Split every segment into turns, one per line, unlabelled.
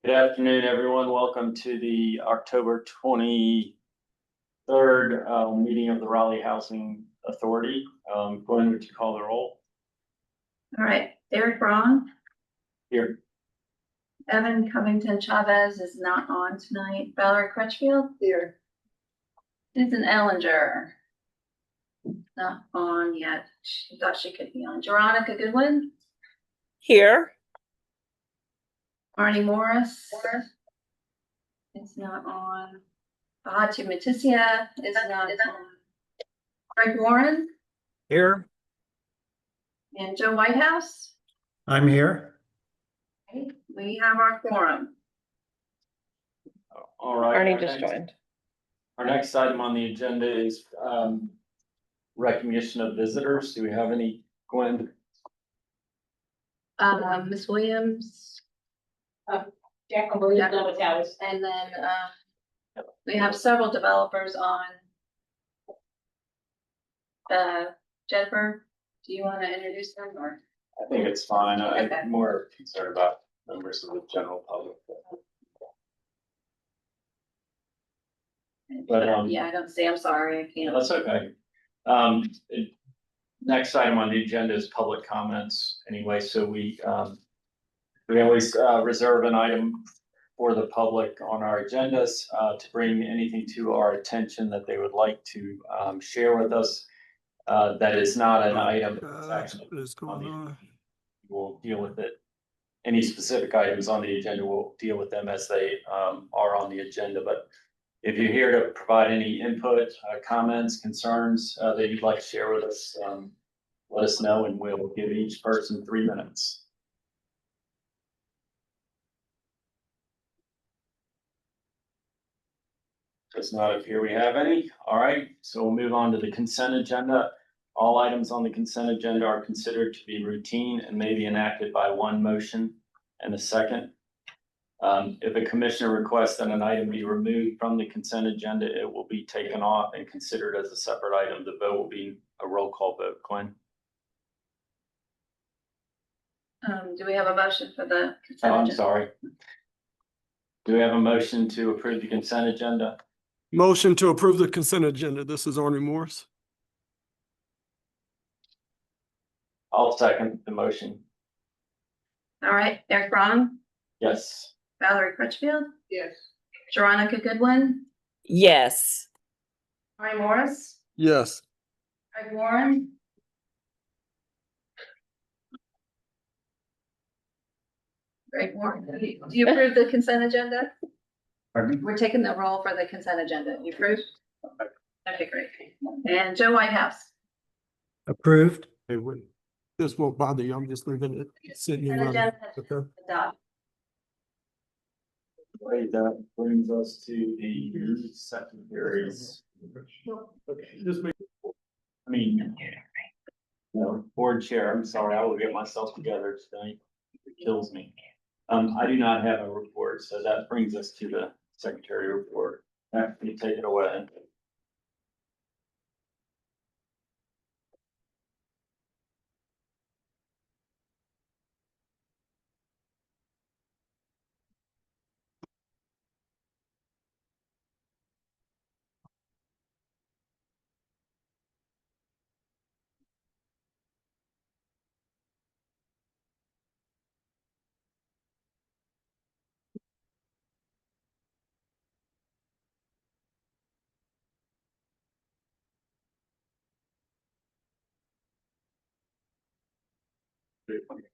Good afternoon, everyone. Welcome to the October 23rd meeting of the Raleigh Housing Authority. Glenn, would you call the roll?
All right, Eric Braun.
Here.
Evan Covington Chavez is not on tonight. Valerie Crutchfield. Here. Susan Ellinger. Not on yet. She thought she could be on. Veronica Goodwin.
Here.
Arnie Morris. It's not on. Bahati Matisia is not on. Greg Warren.
Here.
And Joe Whitehouse.
I'm here.
Okay, we have our quorum.
All right.
Arnie just joined.
Our next item on the agenda is recognition of visitors. Do we have any, Gwen?
Ms. Williams.
Jack Williams,
And then we have several developers on. Jennifer, do you want to introduce them or?
I think it's fine.
Okay.
I'm more concerned about members of the general public. But,
Yeah, I don't see, I'm sorry, I can't.
That's okay. Next item on the agenda is public comments anyway, so we always reserve an item for the public on our agendas to bring anything to our attention that they would like to share with us. That is not an item.
What is going on?
We'll deal with it. Any specific items on the agenda, we'll deal with them as they are on the agenda. But if you're here to provide any input, comments, concerns that you'd like to share with us, let us know and we'll give each person 3 minutes. Does not appear we have any. All right, so we'll move on to the consent agenda. All items on the consent agenda are considered to be routine and may be enacted by one motion and a second. If a commissioner requests that an item be removed from the consent agenda, it will be taken off and considered as a separate item. The vote will be a roll call vote. Glenn?
Do we have a motion for the
Oh,
consent
I'm
agenda?
sorry. Do we have a motion to approve the consent agenda?
Motion to approve the consent agenda. This is Arnie Morris.
I'll second the motion.
All right, Eric Braun,
Yes.
Valerie Crutchfield,
Yes.
Veronica Goodwin,
Yes.
Arnie Morris,
Yes.
Greg Warren. Greg Warren, do you approve the consent agenda?
Pardon me?
We're taking the roll for the consent agenda. You approve? Okay, great. And Joe Whitehouse.
Approved. Hey, wait. This won't bother you. I'm just leaving it sitting in.
Consent agenda has
Okay.
been adopted.
Right, that brings us to the secondaries.
Okay. Just make.
I mean, board chair, I'm sorry, I will get myself together tonight. It kills me. I do not have a report, so that brings us to the secretary report. You take it away.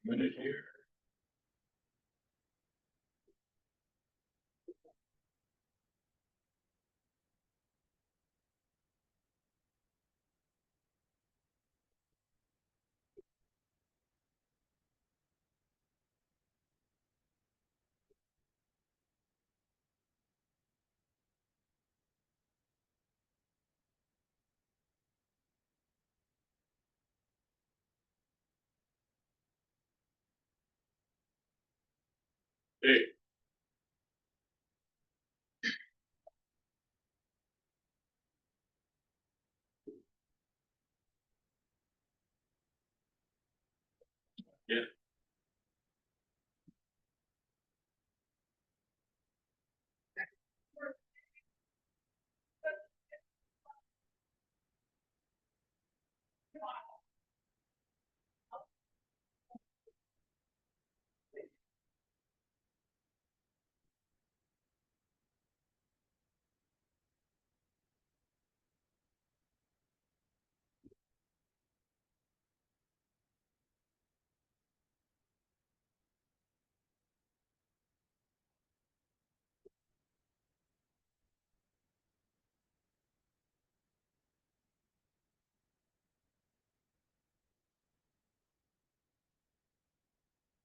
Minute here. Hey. Yeah.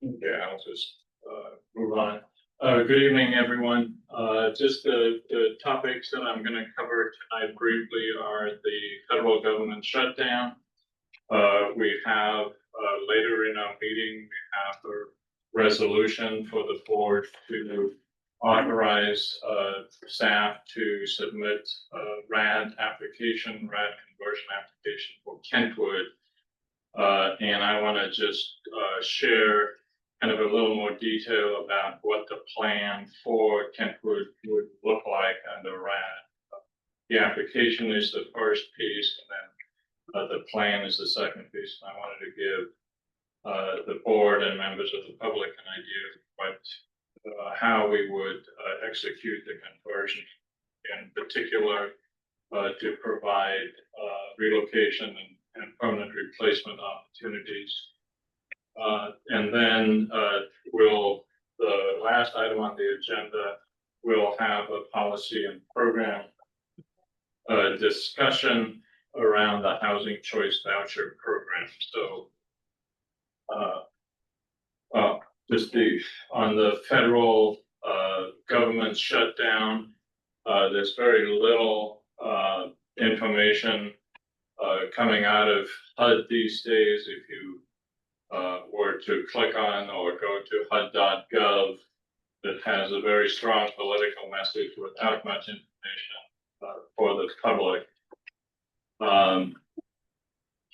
Yeah, I'll just move on. Good evening, everyone. Just the topics that I'm gonna cover tonight briefly are the federal government shutdown. We have later in our meeting, we have a resolution for the board to authorize staff to submit RAD application, RAD conversion application for Kentwood. And I want to just share kind of a little more detail about what the plan for Kentwood would look like under RAD. The application is the first piece, and then the plan is the second piece. And I wanted to give the board and members of the public an idea of what, how we would execute the conversion, in particular to provide relocation and permanent replacement opportunities. And then the last item on the agenda, we'll have a policy and program discussion around the housing choice voucher program. So just on the federal government shutdown, there's very little information coming out of HUD these days. If you were to click on or go to HUD.gov, it has a very strong political message without much information for the public.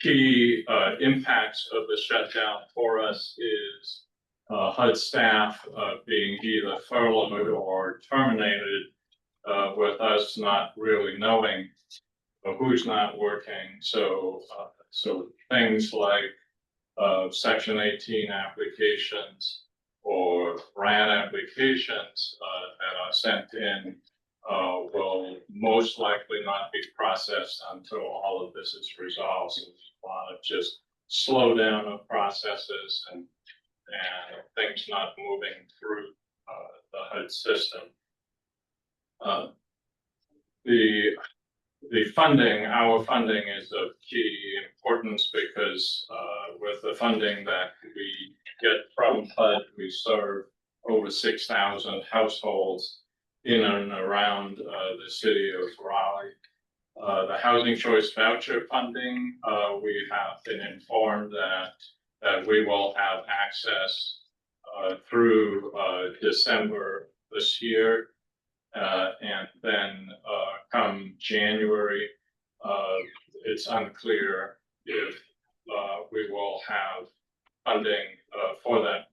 Key impacts of the shutdown for us is HUD staff being either furloughed or terminated, with us not really knowing who's not working. So things like Section 18 applications or RAD applications that are sent in will most likely not be processed until all of this is resolved. So there's a lot of just slow down of processes and things not moving through the HUD system. The funding, our funding is of key importance because with the funding that we get from HUD, we serve over 6,000 households in and around the city of Raleigh. The housing choice voucher funding, we have been informed that we will have access through December this year. And then come January, it's unclear if we will have funding for that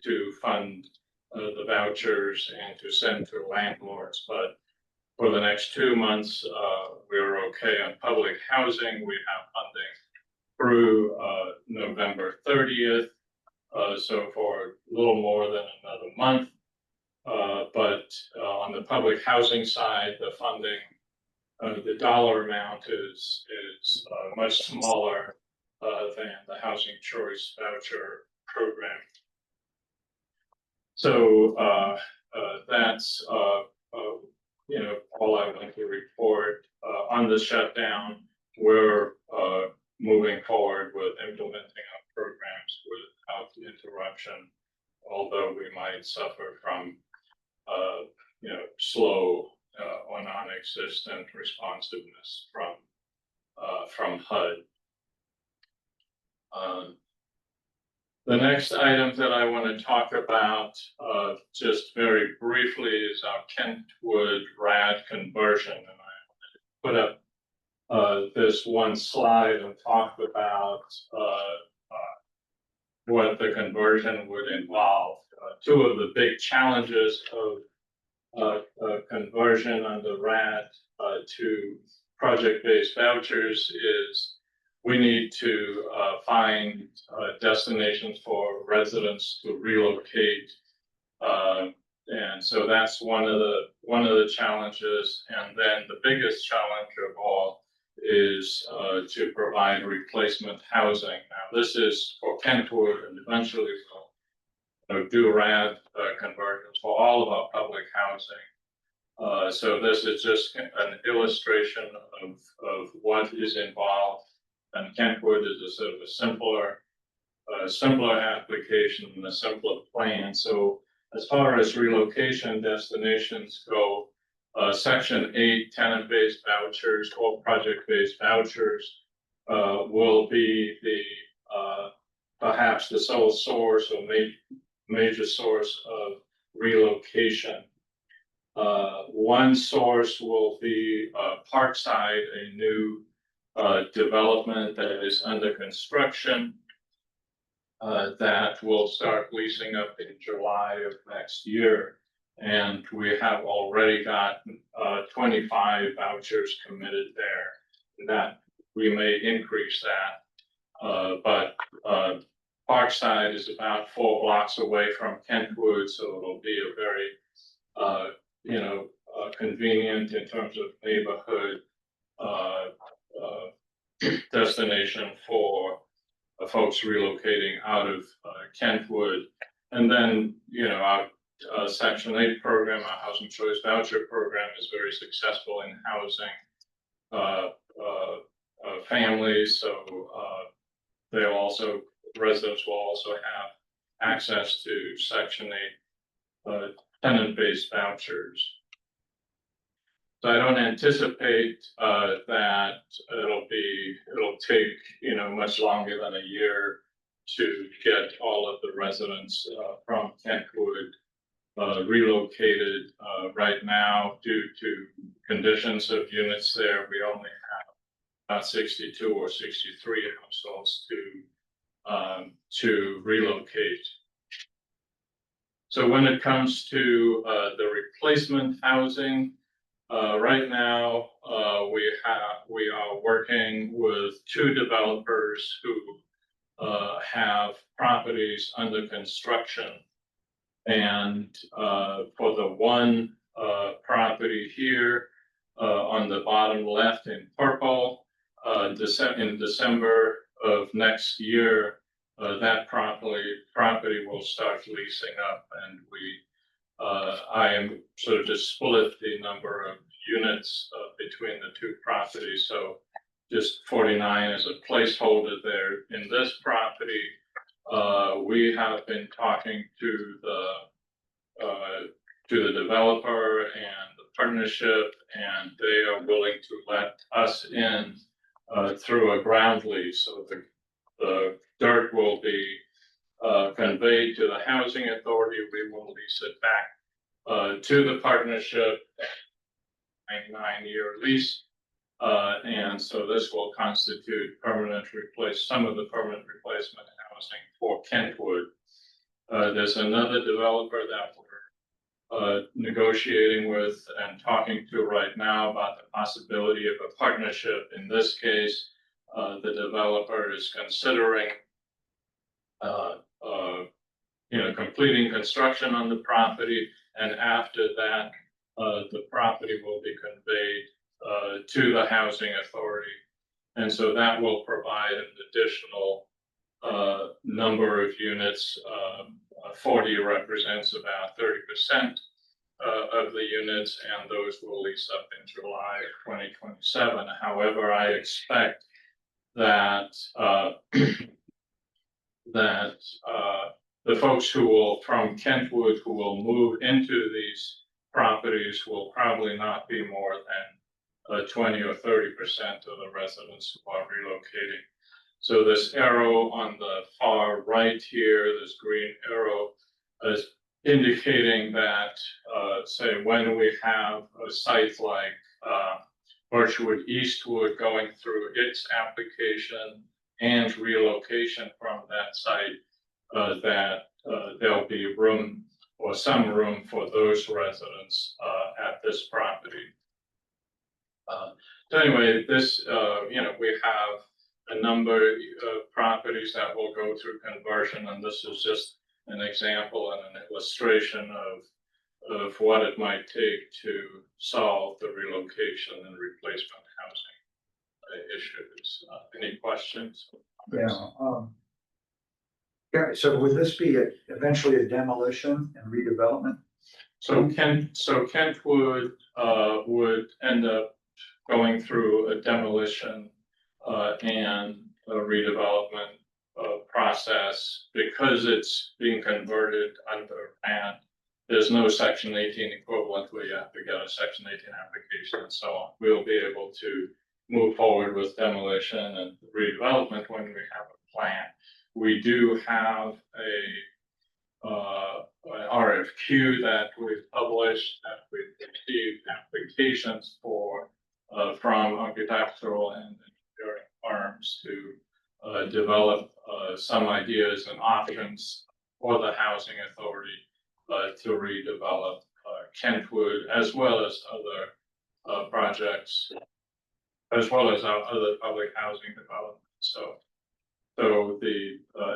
to fund the vouchers and to send to landlords. But for the next 2 months, we're okay on public housing. We have funding through November 30th. So for a little more than another month. But on the public housing side, the funding, the dollar amount is much smaller than the housing choice voucher program. So that's all I want to report on the shutdown. We're moving forward with implementing our programs without interruption, although we might suffer from slow or non-existent responsiveness from HUD. The next item that I want to talk about just very briefly is our Kentwood RAD conversion. And I put up this one slide and talk about what the conversion would involve. Two of the big challenges of conversion under RAD to project-based vouchers is we need to find destinations for residents to relocate, and so that's one of the challenges. And then the biggest challenge of all is to provide replacement housing. Now, this is for Kentwood, and eventually we'll do RAD conversions for all of our public housing. So this is just an illustration of what is involved. And Kentwood is a sort of a simpler a simpler application and a simpler plan. So as far as relocation destinations go, section 8, tenant-based vouchers or project-based vouchers will be the perhaps the sole source or major source of relocation. One source will be Parkside, a new development that is under construction that will start leasing up in July of next year. And we have already got 25 vouchers committed there. That we may increase that. But Parkside is about 4 blocks away from Kentwood, so it'll be a very convenient in terms of neighborhood destination for folks relocating out of Kentwood. And then, our Section 8 program, our Housing Choice Voucher program is very successful in housing families. So residents will also have access to Section 8 tenant-based vouchers. So I don't anticipate that it'll take much longer than a year to get all of the residents from Kentwood relocated. Right now, due to conditions of units there, we only have about 62 or 63 households to relocate. So when it comes to the replacement housing, right now we are working with 2 developers who have properties under construction, and for the one property here on the bottom left in purple, in December of next year, that property will start leasing up, and I am sort of just split the number of units between the 2 properties. So just 49 as a placeholder there. In this property, we have been talking to the developer and the partnership, and they are willing to let us in through a ground lease. So the dirt will be conveyed to the housing authority. We will lease it back to the partnership, 9-year lease. And so this will constitute some of the permanent replacement housing for Kentwood. There's another developer that we're negotiating with and talking to right now about the possibility of a partnership. In this case, the developer is considering completing construction on the property, and after that, the property will be conveyed to the housing authority. And so that will provide an additional number of units. 40 represents about 30% of the units, and those will lease up in July of 2027. However, I expect that the folks from Kentwood who will move into these properties will probably not be more than 20 or 30% of the residents who are relocating. So this arrow on the far right here, this green arrow, is indicating that, say, when we have a site like Birchwood Eastwood going through its application and relocation from that site, that there'll be room or some room for those residents at this property. So anyway, this, we have a number of properties that will go through conversion, and this is just an example and an illustration of what it might take to solve the relocation and replacement housing issues. Any questions?
Yeah, so would this be eventually a demolition and redevelopment?
So Kentwood would end up going through a demolition and a redevelopment process, because it's being converted under and there's no section 18 equivalent where you have to get a section 18 application and so on. We'll be able to move forward with demolition and redevelopment when we have a plan. We do have an RFQ that we've published, that we've received applications for from architectural and engineering firms to develop some ideas and options for the housing authority to redevelop Kentwood, as well as other projects, as well as our other public housing developments. So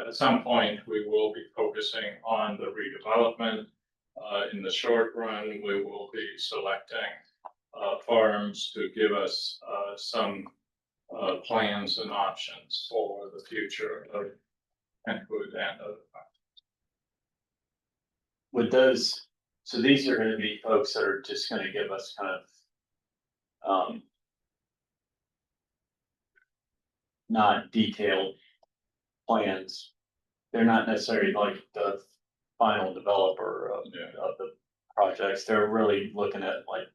at some point, we will be focusing on the redevelopment. In the short run, we will be selecting firms to give us some plans and options for the future of Kentwood and other.
With those, so these are gonna be folks that are just gonna give us kind of not detailed plans. They're not necessarily like the final developer of the projects. They're really looking at like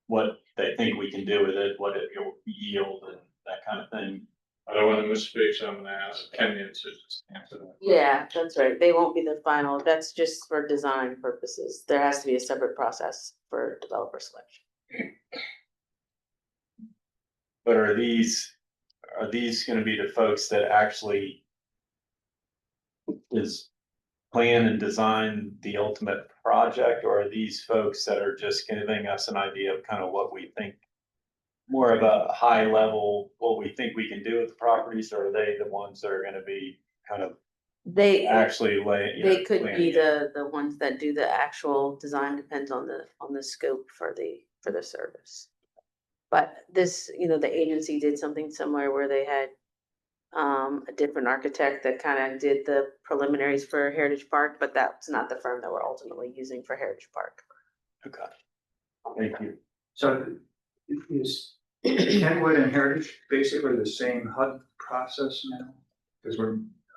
what they think we can do with it, what it will yield and that kind of thing.
I don't want to misspeak, so I'm gonna ask Kenya to just answer that.
Yeah, that's right. They won't be the final. That's just for design purposes. There has to be a separate process for developer selection.
But are these gonna be the folks that actually is plan and design the ultimate project, or are these folks that are just giving us an idea of kind of what we think, more of a high level, what we think we can do with the properties, or are they the ones that are gonna be kind of
They
actually
they could be
planning it?
the ones that do the actual design, depends on the scope for the service. But this, the agency did something similar where they had a different architect that kind of did the preliminaries for Heritage Park, but that's not the firm that we're ultimately using for Heritage Park.
Okay, thank you.
So is Kentwood and Heritage basically the same HUD process now? Because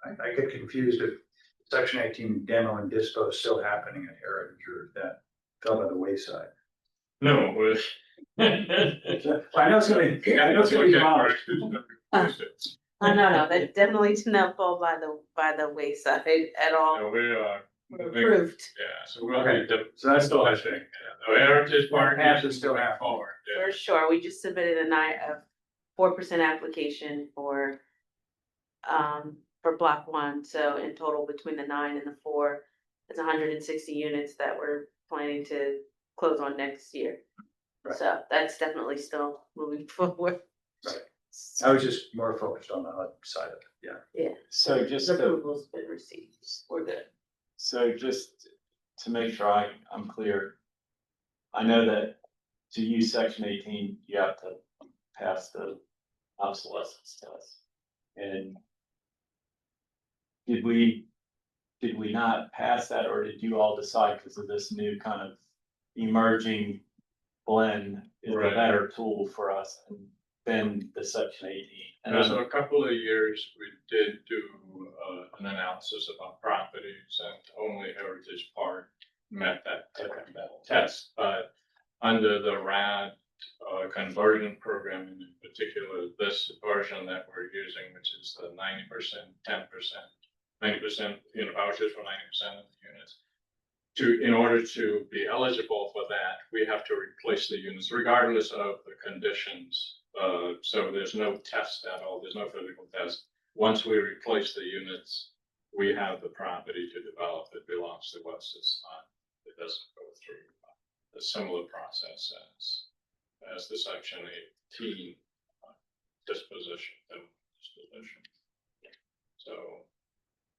I get confused if section 18 demo and dispo is still happening at Heritage, or if that fell by the wayside.
No, we're.
I know it's gonna be demolished.
No, that definitely did not fall by the wayside at all.
No, we are.
We're approved.
Yeah, so we'll
Okay,
be.
so that's still
I think, the Heritage Park
Has to
is
still
still
happen.
forward, yeah.
For sure, we just submitted a 4% application for block 1, so in total between the 9 and the 4, it's 160 units that we're planning to close on next year.
Right.
So that's definitely still moving forward.
Right. I was just more focused on the HUD side of it, yeah.
So just
The
to,
approval's been received, we're good.
so just to make sure I'm clear, I know that to use section 18, you have to pass the obsolescence test. And did we not pass that, or did you all decide because of this new kind of emerging blend is a
Right.
better tool for us than the section 18? And
So a couple of years, we did do an analysis of our properties, and only Heritage Park met that test. But under the RHA conversion program, in particular, this version that we're using, which is the 90%, 10%, 90%, vouchers for 90% of the units. In order to be eligible for that, we have to replace the units regardless of the conditions. So there's no test at all. There's no physical test. Once we replace the units, we have the property to develop. It belongs to us. It doesn't go through a similar process as the section 18 disposition.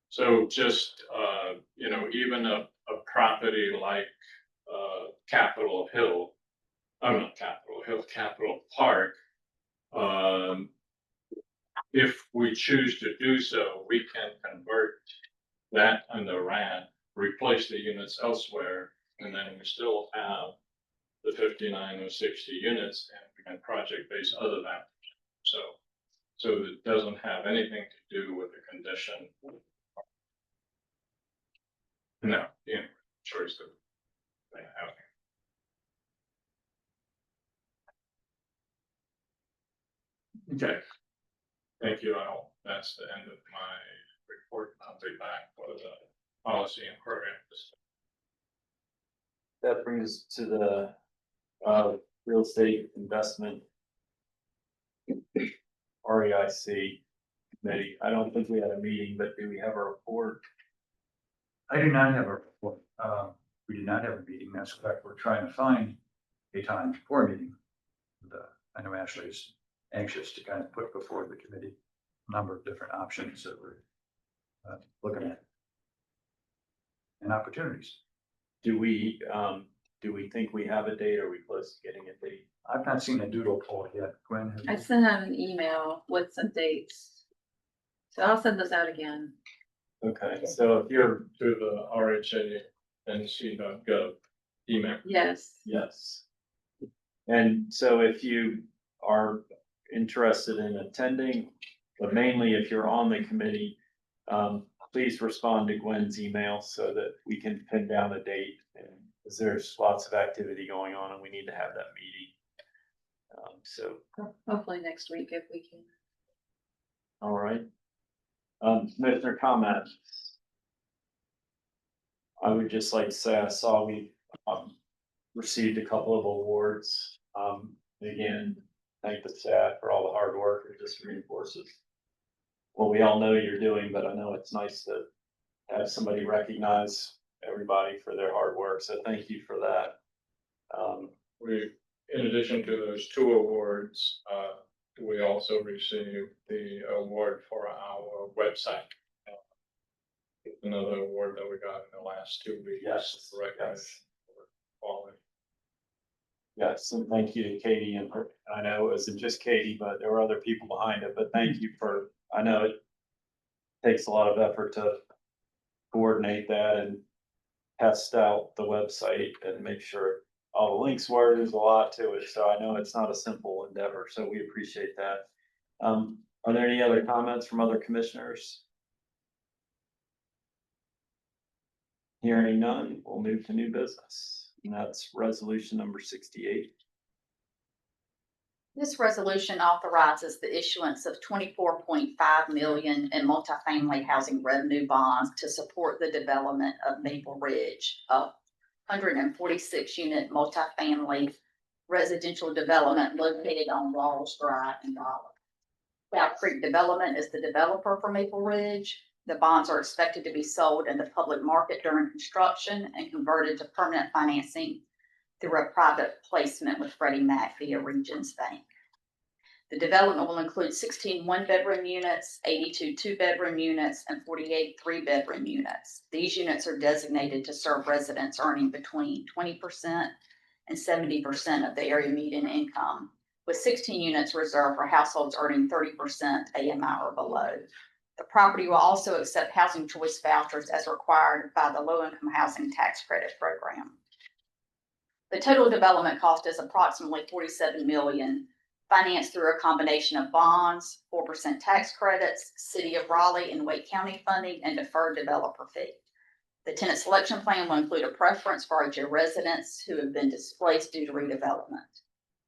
So just, even a property like Capitol Hill, not Capitol Hill, Capitol Park, if we choose to do so, we can convert that under RAD, replace the units elsewhere, and then we still have the 59 or 60 units, and we can project-base other than. So it doesn't have anything to do with the condition No, choice of housing. Okay. Thank you all. That's the end of my report. I'll be back for the policy and program.
That brings us to the real estate investment REIC committee. I don't think we had a meeting, but do we have a report?
I do not have a report. We did not have a meeting. That's correct. We're trying to find a time for a meeting. And, I know Ashley is anxious to kind of put before the committee a number of different options that we're looking at and opportunities.
Do we think we have a date? Are we close to getting a date?
I've not seen a doodle poll yet. Gwen, have
I
you?
sent out an email with some dates. So I'll send those out again.
Okay, so if you're,
To the RHA NC.gov email.
Yes.
yes. And so if you are interested in attending, but mainly if you're on the committee, please respond to Gwen's email so that we can pin down a date. And because there's lots of activity going on and we need to have that meeting. So,
Hopefully next week if we can.
all right. Commissioner comments. I would just like to say I saw we received a couple of awards. Again, thank the staff for all the hard work. It just reinforces what we all know you're doing, but I know it's nice to have somebody recognize everybody for their hard work. So thank you for that.
We, in addition to those two awards, we also received the award for our website. Another award that we got in the last 2 weeks.
Yes,
Recognition
yes.
for quality.
Yes, and thank you to Katie, and I know it wasn't just Katie, but there were other people behind it, but thank you for, I know it takes a lot of effort to coordinate that and test out the website and make sure all the links work. There's a lot to it, so I know it's not a simple endeavor, so we appreciate that. Are there any other comments from other commissioners? Hearing none, we'll move to new business, and that's resolution number 68.
This resolution authorizes the issuance of 24.5 million in multifamily housing revenue bonds to support the development of Maple Ridge, a 146 unit multifamily residential development located on Walls Drive in Raleigh. Cloud Creek Development is the developer for Maple Ridge. The bonds are expected to be sold in the public market during construction and converted to permanent financing through a private placement with Freddie Mac via Regions Bank. The development will include 16 one-bedroom units, 82 two-bedroom units, and 48 three-bedroom units. These units are designated to serve residents earning between 20% and 70% of the area median income, with 16 units reserved for households earning 30% AMI or below. The property will also accept housing choice vouchers as required by the low-income housing tax credit program. The total development cost is approximately $47 million, financed through a combination of bonds, 4% tax credits, City of Raleigh and Wake County funding, and deferred developer fee. The tenant selection plan will include a preference for RHA residents who have been displaced due to redevelopment.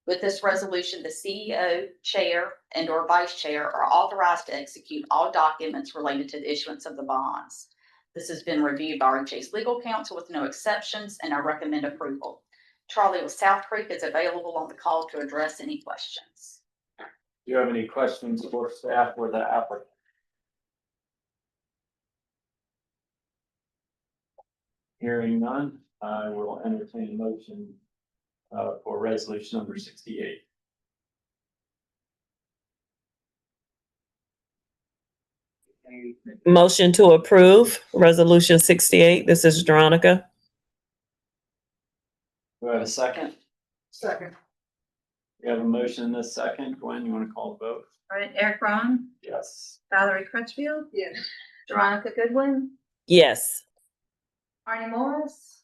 With this resolution, the CEO, chair, and/or vice chair are authorized to execute all documents related to the issuance of the bonds. This has been reviewed by RHA's legal counsel with no exceptions, and I recommend approval. Charlie with South Creek is available on the call to address any questions.
Do you have any questions for staff or the applicant? Hearing none, I will entertain a motion for resolution number 68.
Motion to approve resolution 68. This is Veronica.
Do I have a second?
Second.
We have a motion in this second. Gwen, you want to call the vote?
All right, Eric Braun,
Yes.
Valerie Crutchfield,
Yes.
Veronica Goodwin,
Yes.
Arnie Morris.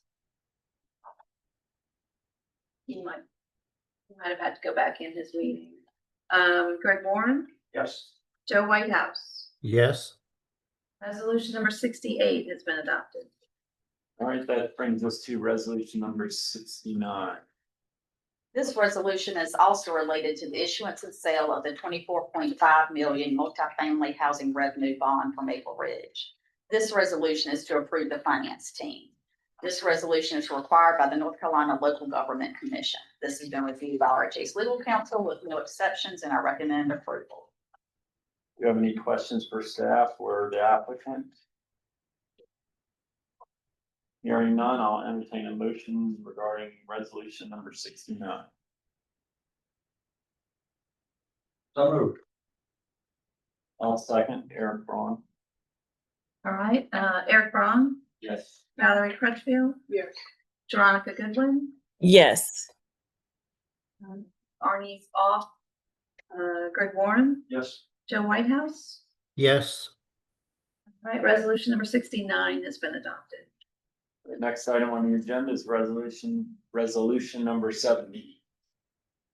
He might have had to go back in his meeting. Greg Warren,
Yes.
Joe Whitehouse.
Yes.
Resolution number 68 has been adopted.
All right, that brings us to resolution number 69.
This resolution is also related to the issuance and sale of the 24.5 million multifamily housing revenue bond for Maple Ridge. This resolution is to approve the finance team. This resolution is required by the North Carolina Local Government Commission. This has been reviewed by RHA's legal counsel with no exceptions, and I recommend approval.
Do you have any questions for staff or the applicant? Hearing none, I'll entertain a motion regarding resolution number 69.
So moved.
I'll second. Eric Braun.
All right, Eric Braun,
Yes.
Valerie Crutchfield.
Yes.
Veronica Goodwin,
Yes.
Arnie's off. Greg Warren,
Yes.
Joe Whitehouse.
Yes.
All right, resolution number 69 has been adopted.
The next item on the agenda is resolution number 70.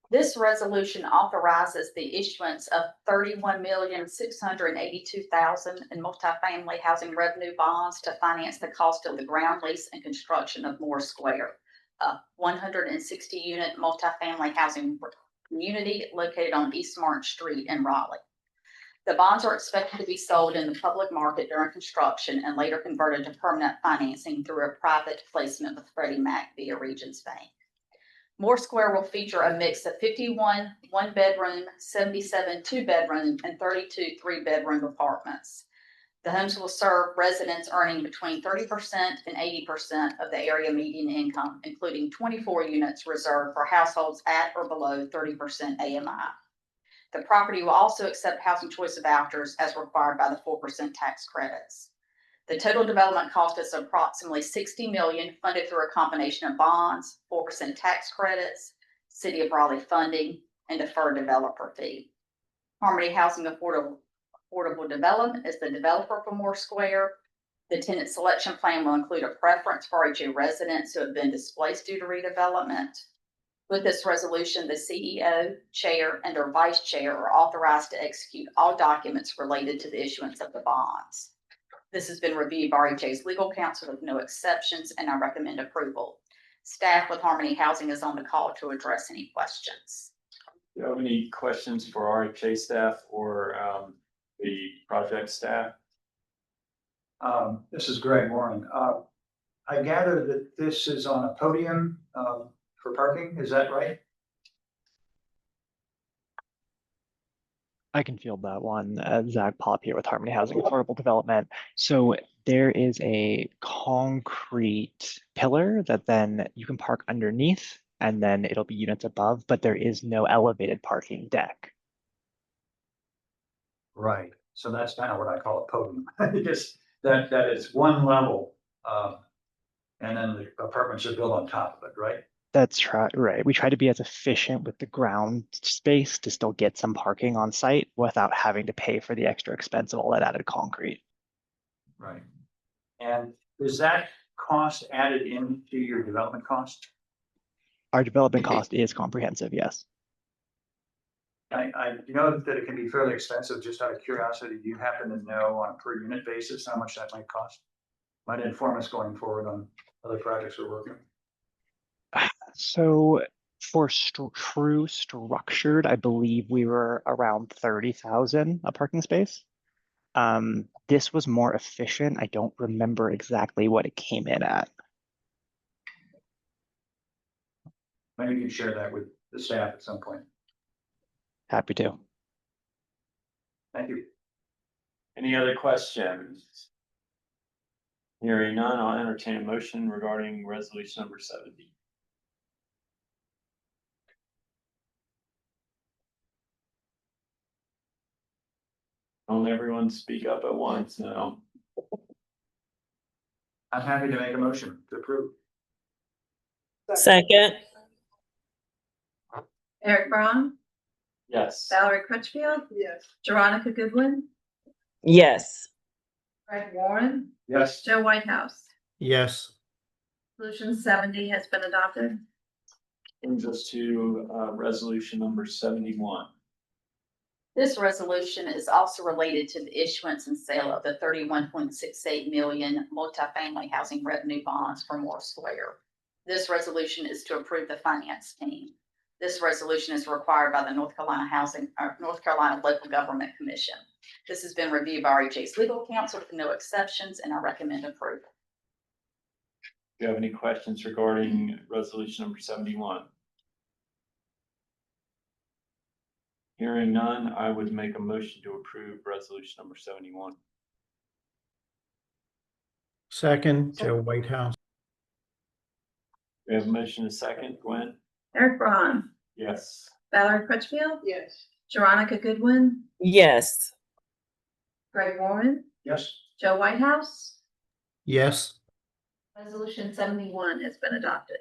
This resolution authorizes the issuance of 31,682,000 in multifamily housing revenue bonds to finance the cost of the ground lease and construction of Moore Square, a 160-unit multifamily housing community located on East March Street in Raleigh. The bonds are expected to be sold in the public market during construction and later converted to permanent financing through a private placement with Freddie Mac via Regions Bank. Moore Square will feature a mix of 51 one-bedroom, 77 two-bedroom, and 32 three-bedroom apartments. The homes will serve residents earning between 30% and 80% of the area median income, including 24 units reserved for households at or below 30% AMI. The property will also accept housing choice vouchers as required by the 4% tax credits. The total development cost is approximately $60 million, funded through a combination of bonds, 4% tax credits, City of Raleigh funding, and deferred developer fee. Harmony Housing Affordable Development is the developer for Moore Square. The tenant selection plan will include a preference for RHA residents who have been displaced due to redevelopment. With this resolution, the CEO, chair, and/or vice chair are authorized to execute all documents related to the issuance of the bonds. This has been reviewed by RHA's legal counsel with no exceptions, and I recommend approval. Staff with Harmony Housing is on the call to address any questions.
Do you have any questions for RHA staff or the project staff?
This is Greg Warren. I gather that this is on a podium for parking, is that right?
I can field that one. Zach Pop here with Harmony Housing Affordable Development. So there is a concrete pillar that then you can park underneath, and then it'll be units above, but there is no elevated parking deck.
Right, so that's kind of what I call a podium, because that is one level, and then the apartments are built on top of it, right?
That's right. We try to be as efficient with the ground space to still get some parking on site without having to pay for the extra expense of all that added concrete.
Right. And is that cost added into your development cost?
Our development cost is comprehensive, yes.
I know that it can be fairly expensive. Just out of curiosity, do you happen to know on a per unit basis how much that might cost? Might inform us going forward on other projects we're working.
So for true structured, I believe we were around 30,000 a parking space. This was more efficient. I don't remember exactly what it came in at.
Maybe you can share that with the staff at some point.
Happy to.
Thank you.
Any other questions? Hearing none, I'll entertain a motion regarding resolution number 70. Don't everyone speak up at once now.
I'm happy to make a motion to approve.
Second.
Eric Braun,
Yes.
Valerie Crutchfield.
Yes.
Veronica Goodwin,
Yes.
Greg Warren,
Yes.
Joe Whitehouse.
Yes.
Resolution 70 has been adopted.
Brings us to resolution number 71.
This resolution is also related to the issuance and sale of the 31.68 million multifamily housing revenue bonds for Moore Square. This resolution is to approve the finance team. This resolution is required by the North Carolina North Carolina Local Government Commission. This has been reviewed by RHA's legal counsel with no exceptions, and I recommend approval.
Do you have any questions regarding resolution number 71? Hearing none, I would make a motion to approve resolution number 71.
Second, Joe Whitehouse.
We have a motion and a second. Gwen?
Eric Braun,
Yes.
Valerie Crutchfield,
Yes.
Veronica Goodwin,
yes,
Greg Warren,
Yes.
Joe Whitehouse.
Yes.
Resolution 71 has been adopted.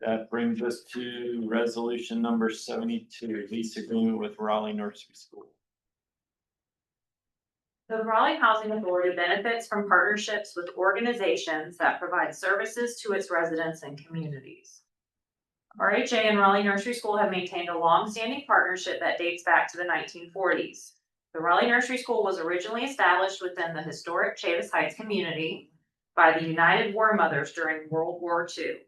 That brings us to resolution number 72, lease agreement with Raleigh Nursery School.
The Raleigh Housing Authority benefits from partnerships with organizations that provide services to its residents and communities. RHA and Raleigh Nursery School have maintained a long-standing partnership that dates back to the 1940s. The Raleigh Nursery School was originally established within the historic Chavis Heights community by the United War Mothers during World War II.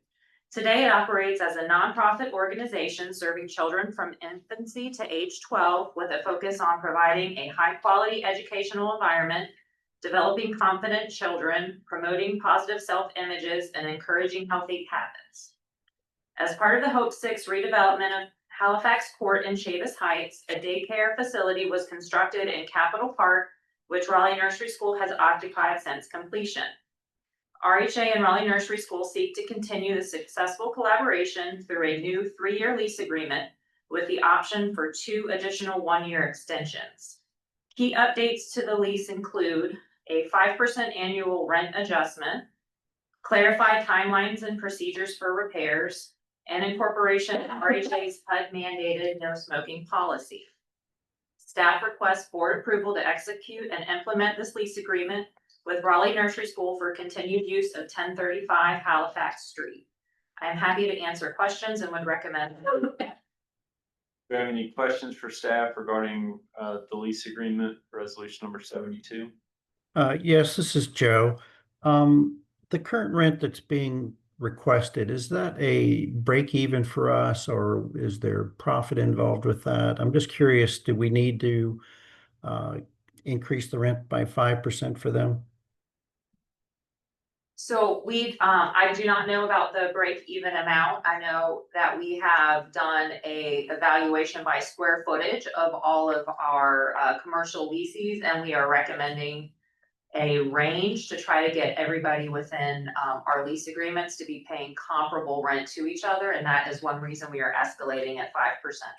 Today, it operates as a nonprofit organization serving children from infancy to age 12 with a focus on providing a high-quality educational environment, developing confident children, promoting positive self-images, and encouraging healthy habits. As part of the Hope 6 redevelopment of Halifax Court in Chavis Heights, a daycare facility was constructed in Capitol Park, which Raleigh Nursery School has occupied since completion. RHA and Raleigh Nursery School seek to continue the successful collaboration through a new 3-year lease agreement with the option for 2 additional 1-year extensions. Key updates to the lease include a 5% annual rent adjustment, clarified timelines and procedures for repairs, and incorporation of RHA's HUD mandated no smoking policy. Staff requests board approval to execute and implement this lease agreement with Raleigh Nursery School for continued use of 1035 Halifax Street. I am happy to answer questions and would recommend.
Do you have any questions for staff regarding the lease agreement, resolution number 72?
Yes, this is Joe. The current rent that's being requested, is that a break even for us or is there profit involved with that? I'm just curious, do we need to increase the rent by 5% for them?
So I do not know about the break even amount. I know that we have done a evaluation by square footage of all of our commercial leases, and we are recommending a range to try to get everybody within our lease agreements to be paying comparable rent to each other, and that is one reason we are escalating at 5%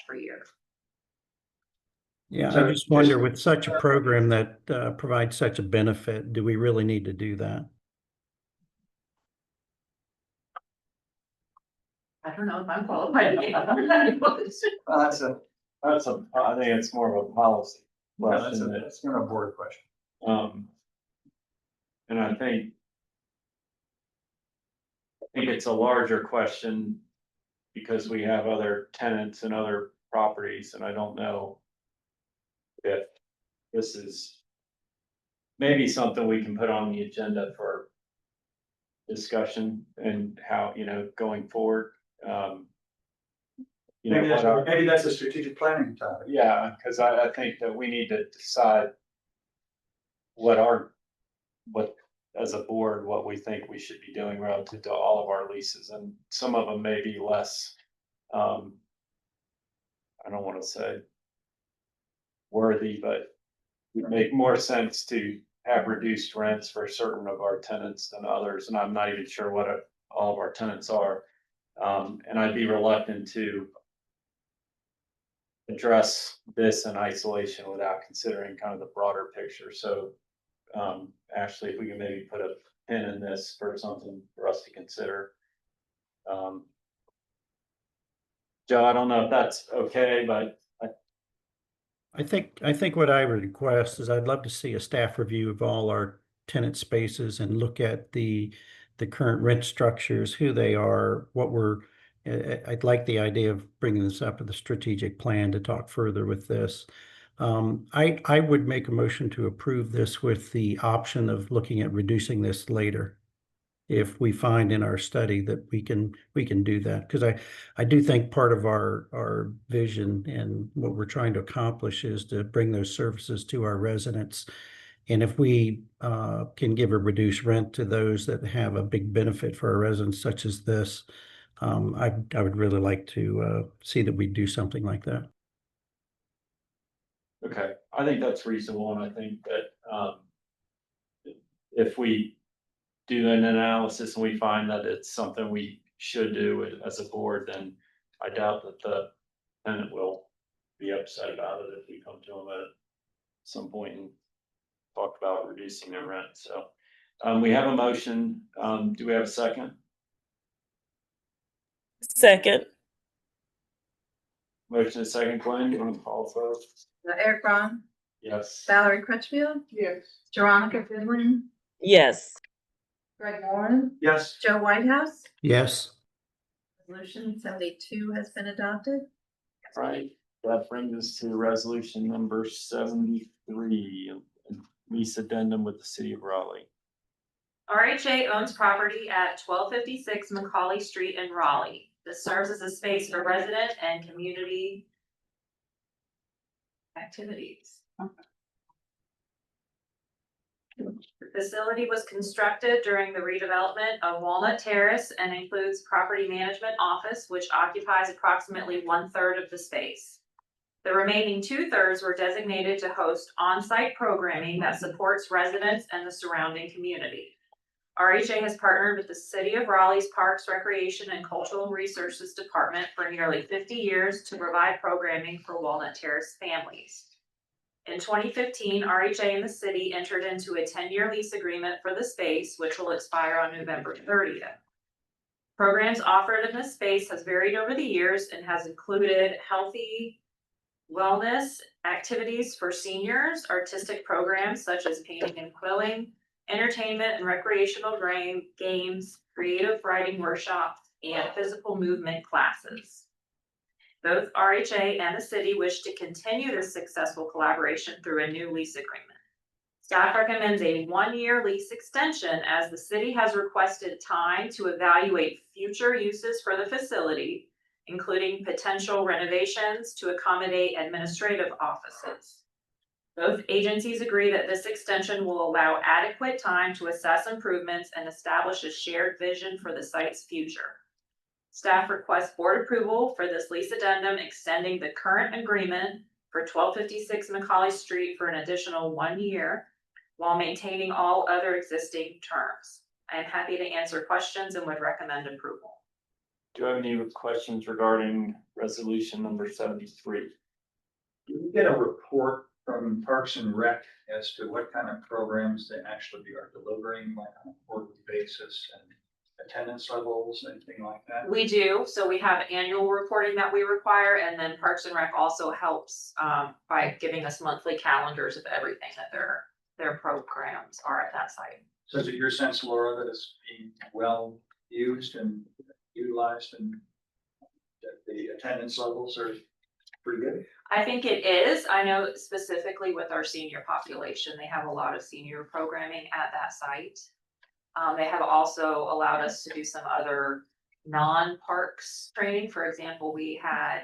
per year.
Yeah,
So
I just wonder with such a program that provides such a benefit, do we really need to do that?
I don't know if I'm qualified.
I think it's more of a policy question.
That's not a board question.
And I think it's a larger question because we have other tenants and other properties, and I don't know if this is maybe something we can put on the agenda for discussion and how, going forward.
Maybe that's a strategic planning topic.
Yeah, because I think that we need to decide as a board, what we think we should be doing relative to all of our leases, and some of them may be less, I don't want to say worthy, but it would make more sense to have reduced rents for certain of our tenants than others, and I'm not even sure what all of our tenants are. And I'd be reluctant to address this in isolation without considering kind of the broader picture. So, Ashley, if we can maybe put a pin in this for something for us to consider. Joe, I don't know if that's okay, but
I think what I would request is I'd love to see a staff review of all our tenant spaces and look at the current rent structures, who they are, what we're I'd like the idea of bringing this up with the strategic plan to talk further with this. I would make a motion to approve this with the option of looking at reducing this later. If we find in our study that we can do that, because I do think part of our vision and what we're trying to accomplish is to bring those services to our residents. And if we can give a reduced rent to those that have a big benefit for our residents, such as this, I would really like to see that we do something like that.
Okay, I think that's reasonable, and I think that, if we do an analysis and we find that it's something we should do as a board, then I doubt that the tenant will be upset about it if we come to them at some point and talk about reducing their rent, so. We have a motion, do we have a second?
Second.
Motion is second, Glenn, you want to call for?
Eric Braun,
Yes.
Valerie Crutchfield. Yes. Veronica Goodwin,
Yes.
Greg Warren,
Yes.
Joe Whitehouse.
Yes.
Resolution 72 has been adopted.
Right, that brings us to resolution number 73, lease addendum with the city of Raleigh.
RHA owns property at 1256 Macaulay Street in Raleigh. This serves as a space for resident and community activities. The facility was constructed during the redevelopment of Walnut Terrace and includes property management office, which occupies approximately 1/3 of the space. The remaining 2/3 were designated to host on-site programming that supports residents and the surrounding community. RHA has partnered with the City of Raleigh's Parks, Recreation, and Cultural Resources Department for nearly 50 years to provide programming for Walnut Terrace families. In 2015, RHA and the city entered into a 10-year lease agreement for the space, which will expire on November 30th. Programs offered in this space has varied over the years and has included healthy wellness activities for seniors, artistic programs such as painting and quilling, entertainment and recreational games, creative writing workshops, and physical movement classes. Both RHA and the city wish to continue this successful collaboration through a new lease agreement. Staff recommends a 1-year lease extension as the city has requested time to evaluate future uses for the facility, including potential renovations to accommodate administrative offices. Both agencies agree that this extension will allow adequate time to assess improvements and establish a shared vision for the site's future. Staff requests board approval for this lease addendum extending the current agreement for 1256 Macaulay Street for an additional 1 year while maintaining all other existing terms. I am happy to answer questions and would recommend approval.
Do you have any questions regarding resolution number 73?
Do we get a report from Parks and Rec as to what kind of programs they actually are delivering, like on a quarterly basis, and attendance levels, anything like that?
We do, so we have annual reporting that we require, and then Parks and Rec also helps by giving us monthly calendars of everything that their programs are at that site.
So is it your sense, Laura, that it's being well used and utilized and that the attendance levels are pretty good?
I think it is. I know specifically with our senior population, they have a lot of senior programming at that site. They have also allowed us to do some other non-parks training. For example, we had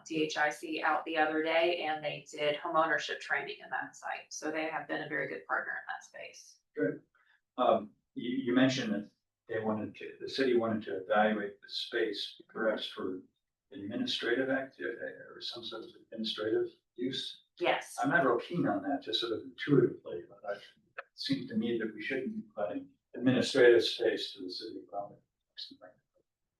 DHIC out the other day and they did homeownership training in that site. So they have been a very good partner in that space.
Good. You mentioned that the city wanted to evaluate the space perhaps for administrative activity or some sort of administrative use.
Yes.
I'm not real keen on that, just sort of intuitively, but it seems to me that we shouldn't be providing administrative space to the city property.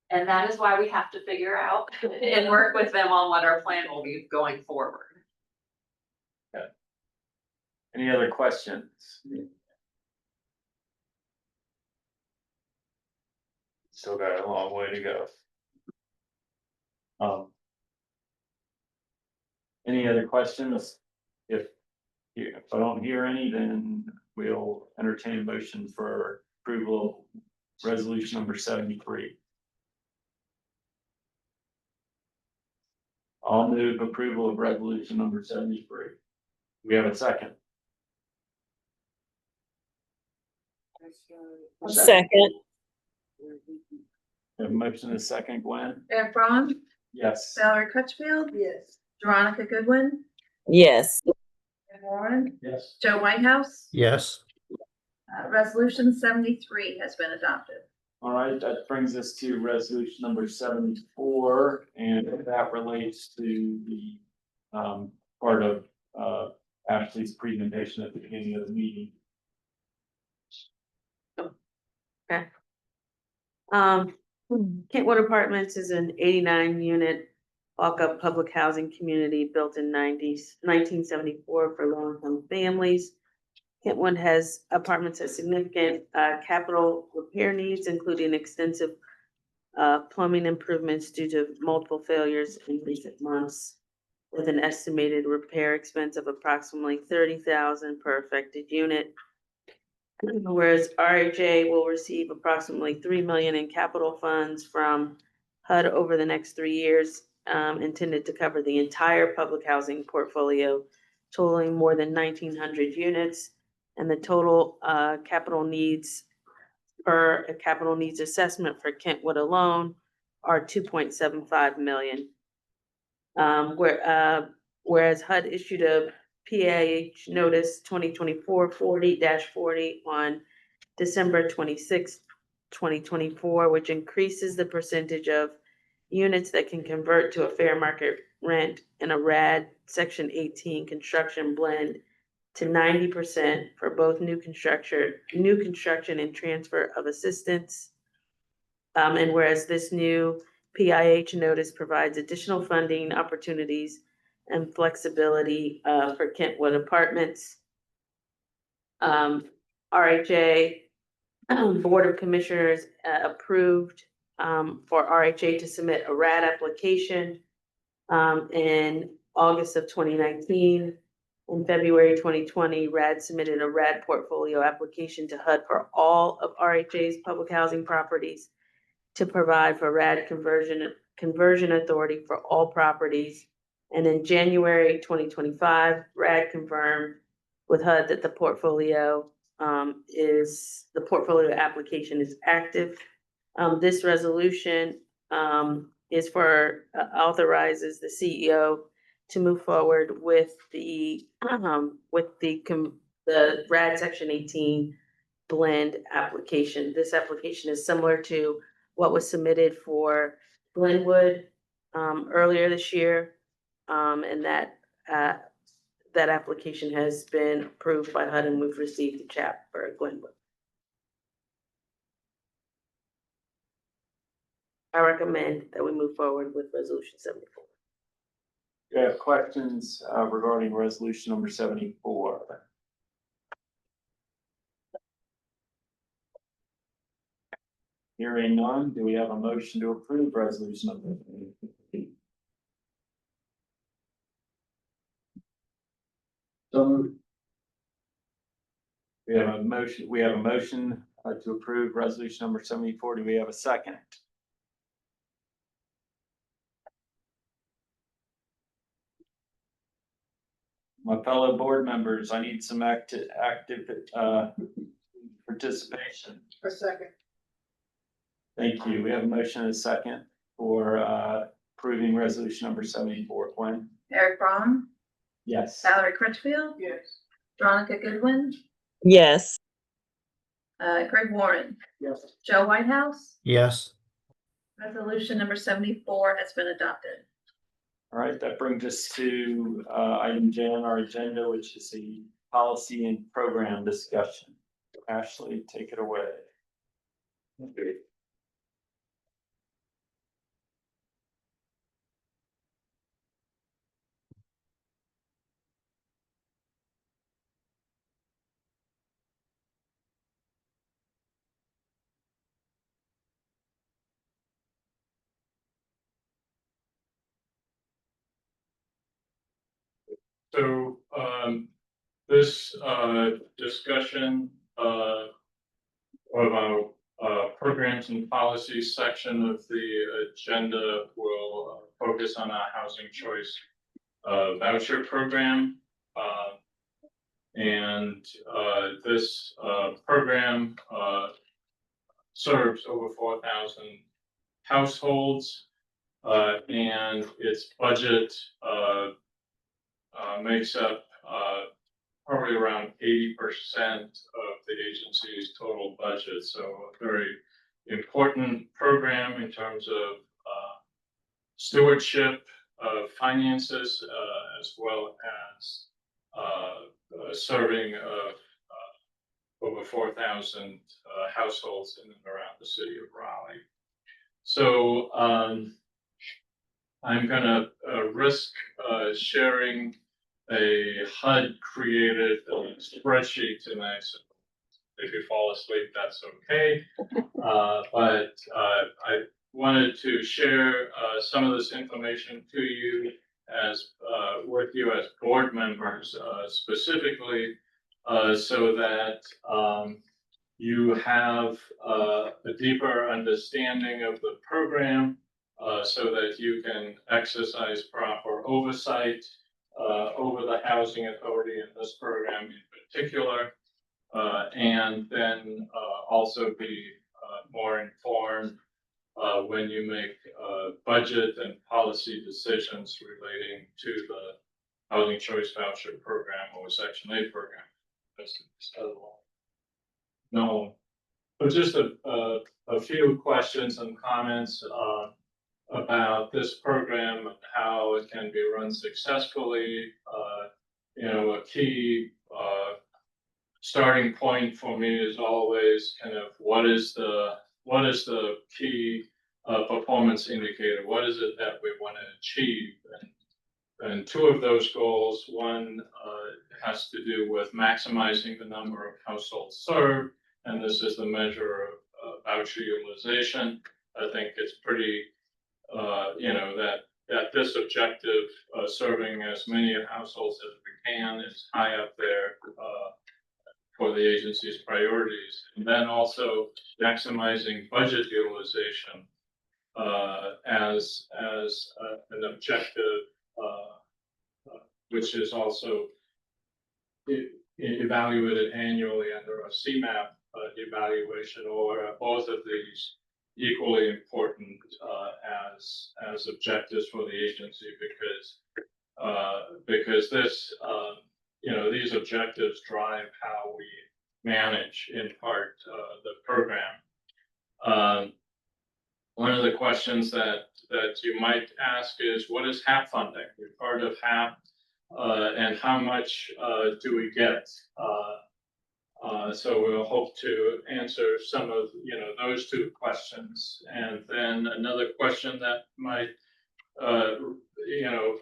And that is why we have to figure out and work with them on what our plan will be going forward.
Okay. Any other questions? Still got a long way to go. Any other questions? If I don't hear any, then we'll entertain a motion for approval of resolution number 73. I'll move approval of resolution number 73. We have a second.
Second.
We have a motion and a second, Gwen?
Eric Braun,
Yes.
Valerie Crutchfield. Yes. Veronica Goodwin,
Yes.
Greg Warren,
Yes.
Joe Whitehouse.
Yes.
Resolution 73 has been adopted.
All right, that brings us to resolution number 74, and that relates to the part of Ashley's presentation at the beginning of the meeting.
Kentwood Apartments is an 89-unit walk-up public housing community built in 1974 for low-income families. Kentwood Apartments has significant capital repair needs, including extensive plumbing improvements due to multiple failures in recent months, with an estimated repair expense of approximately $30,000 per affected unit. Whereas RHA will receive approximately $3 million in capital funds from HUD over the next 3 years, intended to cover the entire public housing portfolio, totaling more than 1,900 units, and the total capital needs assessment for Kentwood alone are $2.75 million. Whereas HUD issued a PAH notice 2024-40-40 on December 26, 2024, which increases the percentage of units that can convert to a fair market rent in a RAD Section 18 construction blend to 90% for both new construction and transfer of assistance. And whereas this new PIH notice provides additional funding opportunities and flexibility for Kentwood Apartments. RHA Board of Commissioners approved for RHA to submit a RAD application in August of 2019. In February 2020, RAD submitted a RAD portfolio application to HUD for all of RHA's public housing properties to provide for RAD conversion authority for all properties. And in January 2025, RAD confirmed with HUD that the portfolio application is active. This resolution authorizes the CEO to move forward with the RAD Section 18 blend application. This application is similar to what was submitted for Glenwood earlier this year, and that application has been approved by HUD, and we've received the CHAP for Glenwood. I recommend that we move forward with resolution 74.
Do you have questions regarding resolution number 74? Hearing none, do we have a motion to approve resolution number 74? So we have a motion to approve resolution number 74. Do we have a second? My fellow board members, I need some active participation.
A second.
Thank you. We have a motion and a second for approving resolution number 74. Gwen?
Eric Braun,
Yes.
Valerie Crutchfield.
Yes.
Veronica Goodwin,
Yes.
Greg Warren,
Yes.
Joe Whitehouse.
Yes.
Resolution number 74 has been adopted.
All right, that brings us to item J on our agenda, which is the policy and program discussion. Ashley, take it away.
So, this, discussion, of our, programs and policies section of the agenda will focus on our housing choice voucher program. And this program serves over 4,000 households, and its budget makes up probably around 80% of the agency's total budget. So a very important program in terms of stewardship of finances, as well as serving of over 4,000 households in and around the city of Raleigh. So I'm gonna risk sharing a HUD created spreadsheet tonight. So if you fall asleep, that's okay. But I wanted to share some of this information to you as with you as board members, specifically so that you have a deeper understanding of the program, so that you can exercise proper oversight over the housing authority in this program in particular, and then also be more informed when you make budget and policy decisions relating to the Housing Choice Voucher Program or Section 8 program. No, but just a few questions and comments about this program and how it can be run successfully. You know, a key starting point for me is always kind of what is the key performance indicator? What is it that we want to achieve? And two of those goals, one has to do with maximizing the number of households served, and this is the measure of voucher utilization. I think it's pretty, you know, that this objective, serving as many households as we can, is high up there for the agency's priorities. And then also maximizing budget utilization as an objective, which is also evaluated annually under a CMAP evaluation, or both of these equally important as objectives for the agency, because this you know, these objectives drive how we manage in part the program. One of the questions that you might ask is, what is HAP funding? We've heard of HAP, and how much do we get? So we'll hope to answer some of, you know, those two questions. And then another question that might you know,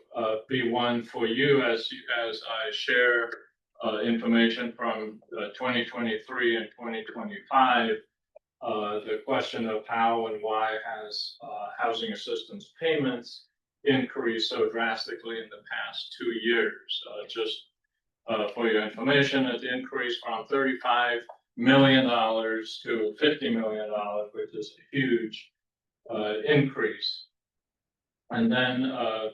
be one for you as I share information from 2023 and 2025. The question of how and why has housing assistance payments increased so drastically in the past 2 years? Just for your information, it increased from $35 million to $50 million, which is a huge increase. And then a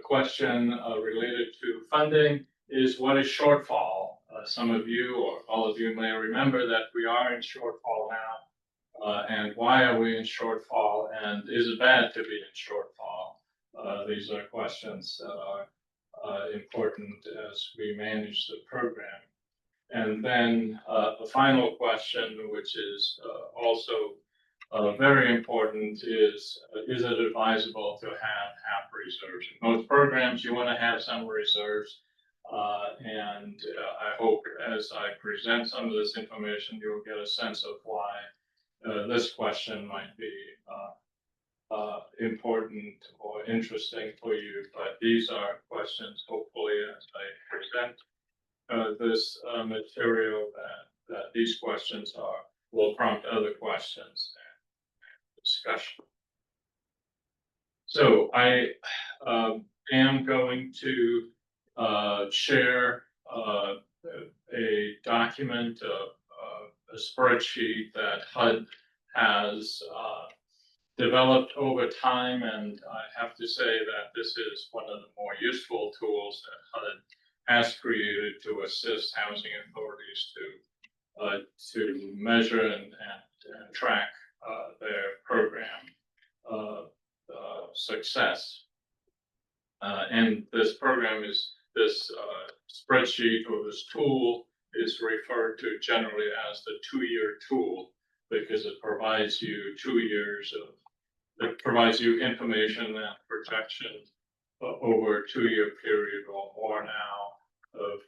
question related to funding is, what is shortfall? Some of you or all of you may remember that we are in shortfall now. And why are we in shortfall? And is it bad to be in shortfall? These are questions that are important as we manage the program. And then the final question, which is also very important, is it advisable to have HAP reserves? In most programs, you want to have some reserves. And I hope as I present some of this information, you'll get a sense of why this question might be important or interesting for you. But these are questions, hopefully, as I present this material, that these questions will prompt other questions and discussion. So I am going to share a document, a spreadsheet that HUD has developed over time, and I have to say that this is one of the more useful tools that HUD has created to assist housing authorities to measure and track their program success. And this program this spreadsheet or this tool is referred to generally as the 2-year tool, because it provides you 2 years it provides you information and projection over a 2-year period or more now of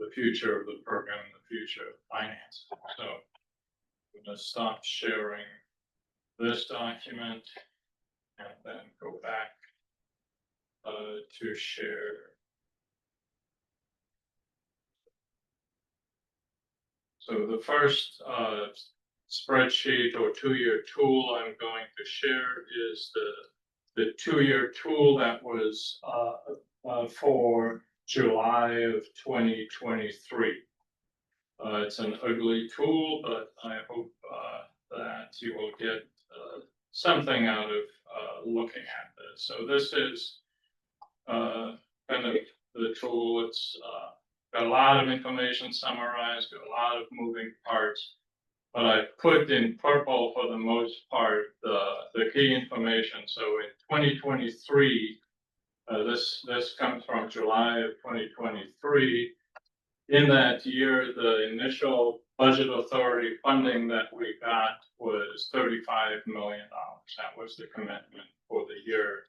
the future of the program and the future of finance. So I'm going to stop sharing this document and then go back to share. So the first spreadsheet or 2-year tool I'm going to share is the 2-year tool that was for July of 2023. It's an ugly tool, but I hope that you will get something out of looking at this. So this is kind of the tool. It's got a lot of information summarized, got a lot of moving parts, but I put in purple for the most part the key information. So in 2023, this comes from July of 2023. In that year, the initial budget authority funding that we got was $35 million. That was the commitment for the year.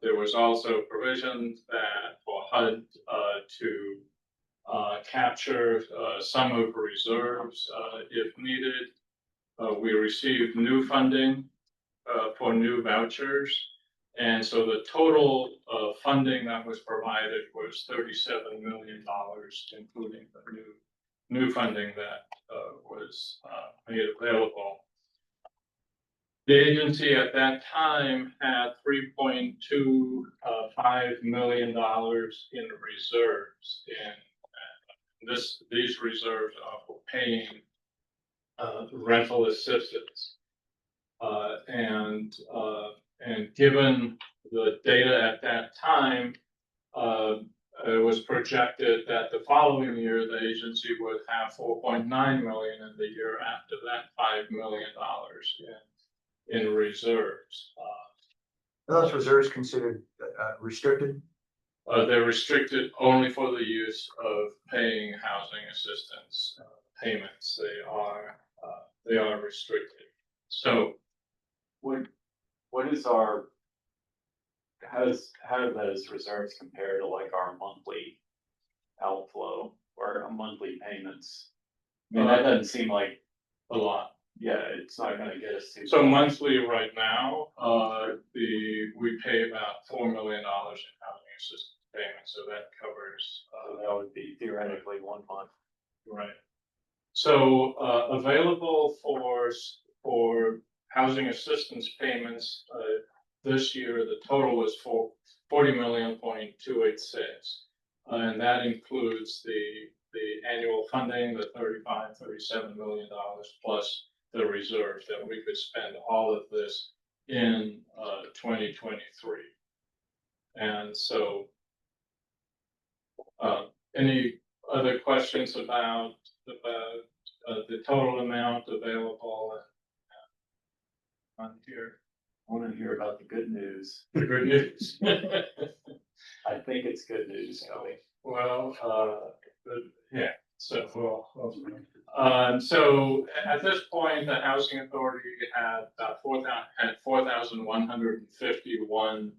There was also provisions that for HUD to capture some of reserves if needed. We received new funding for new vouchers. And so the total funding that was provided was $37 million, including the new funding that was made available. The agency at that time had $3.25 million in reserves, and these reserves are for paying rental assistance. And given the data at that time, it was projected that the following year the agency would have 4.9 million, and the year after that $5 million in reserves.
Are those reserves considered restricted?
They're restricted only for the use of paying housing assistance payments. They are restricted. So
what is how do those reserves compare to like our monthly outflow or monthly payments? I mean, that doesn't seem like
a lot.
Yeah, it's not gonna get us to.
So monthly right now, we pay about $4 million in housing assistance payments, so that covers.
That would be theoretically 1 month.
Right. So available for housing assistance payments this year, the total was $40.286 million, and that includes the annual funding, the $37 million plus the reserves that we could spend all of this in 2023. And so, any other questions about the total amount available on here?
I want to hear about the good news.
The good news.
I think it's good news, Kelly.
Well, yeah. So, so at this point, the housing authority had 4,151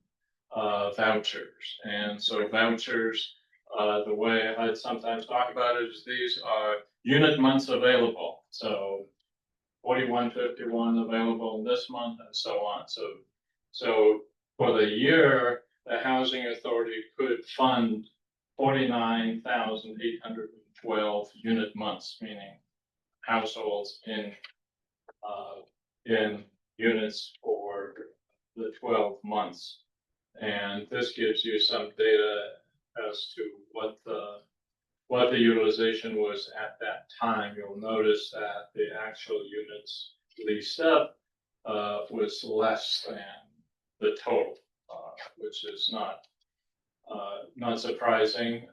vouchers, and so vouchers. The way I sometimes talk about it is these are unit months available. So 4151 available in this month, and so on. So for the year, the housing authority could fund 49,812 unit months, meaning households in units for the 12 months. And this gives you some data as to what the utilization was at that time. You'll notice that the actual units leased up was less than the total, which is not surprising.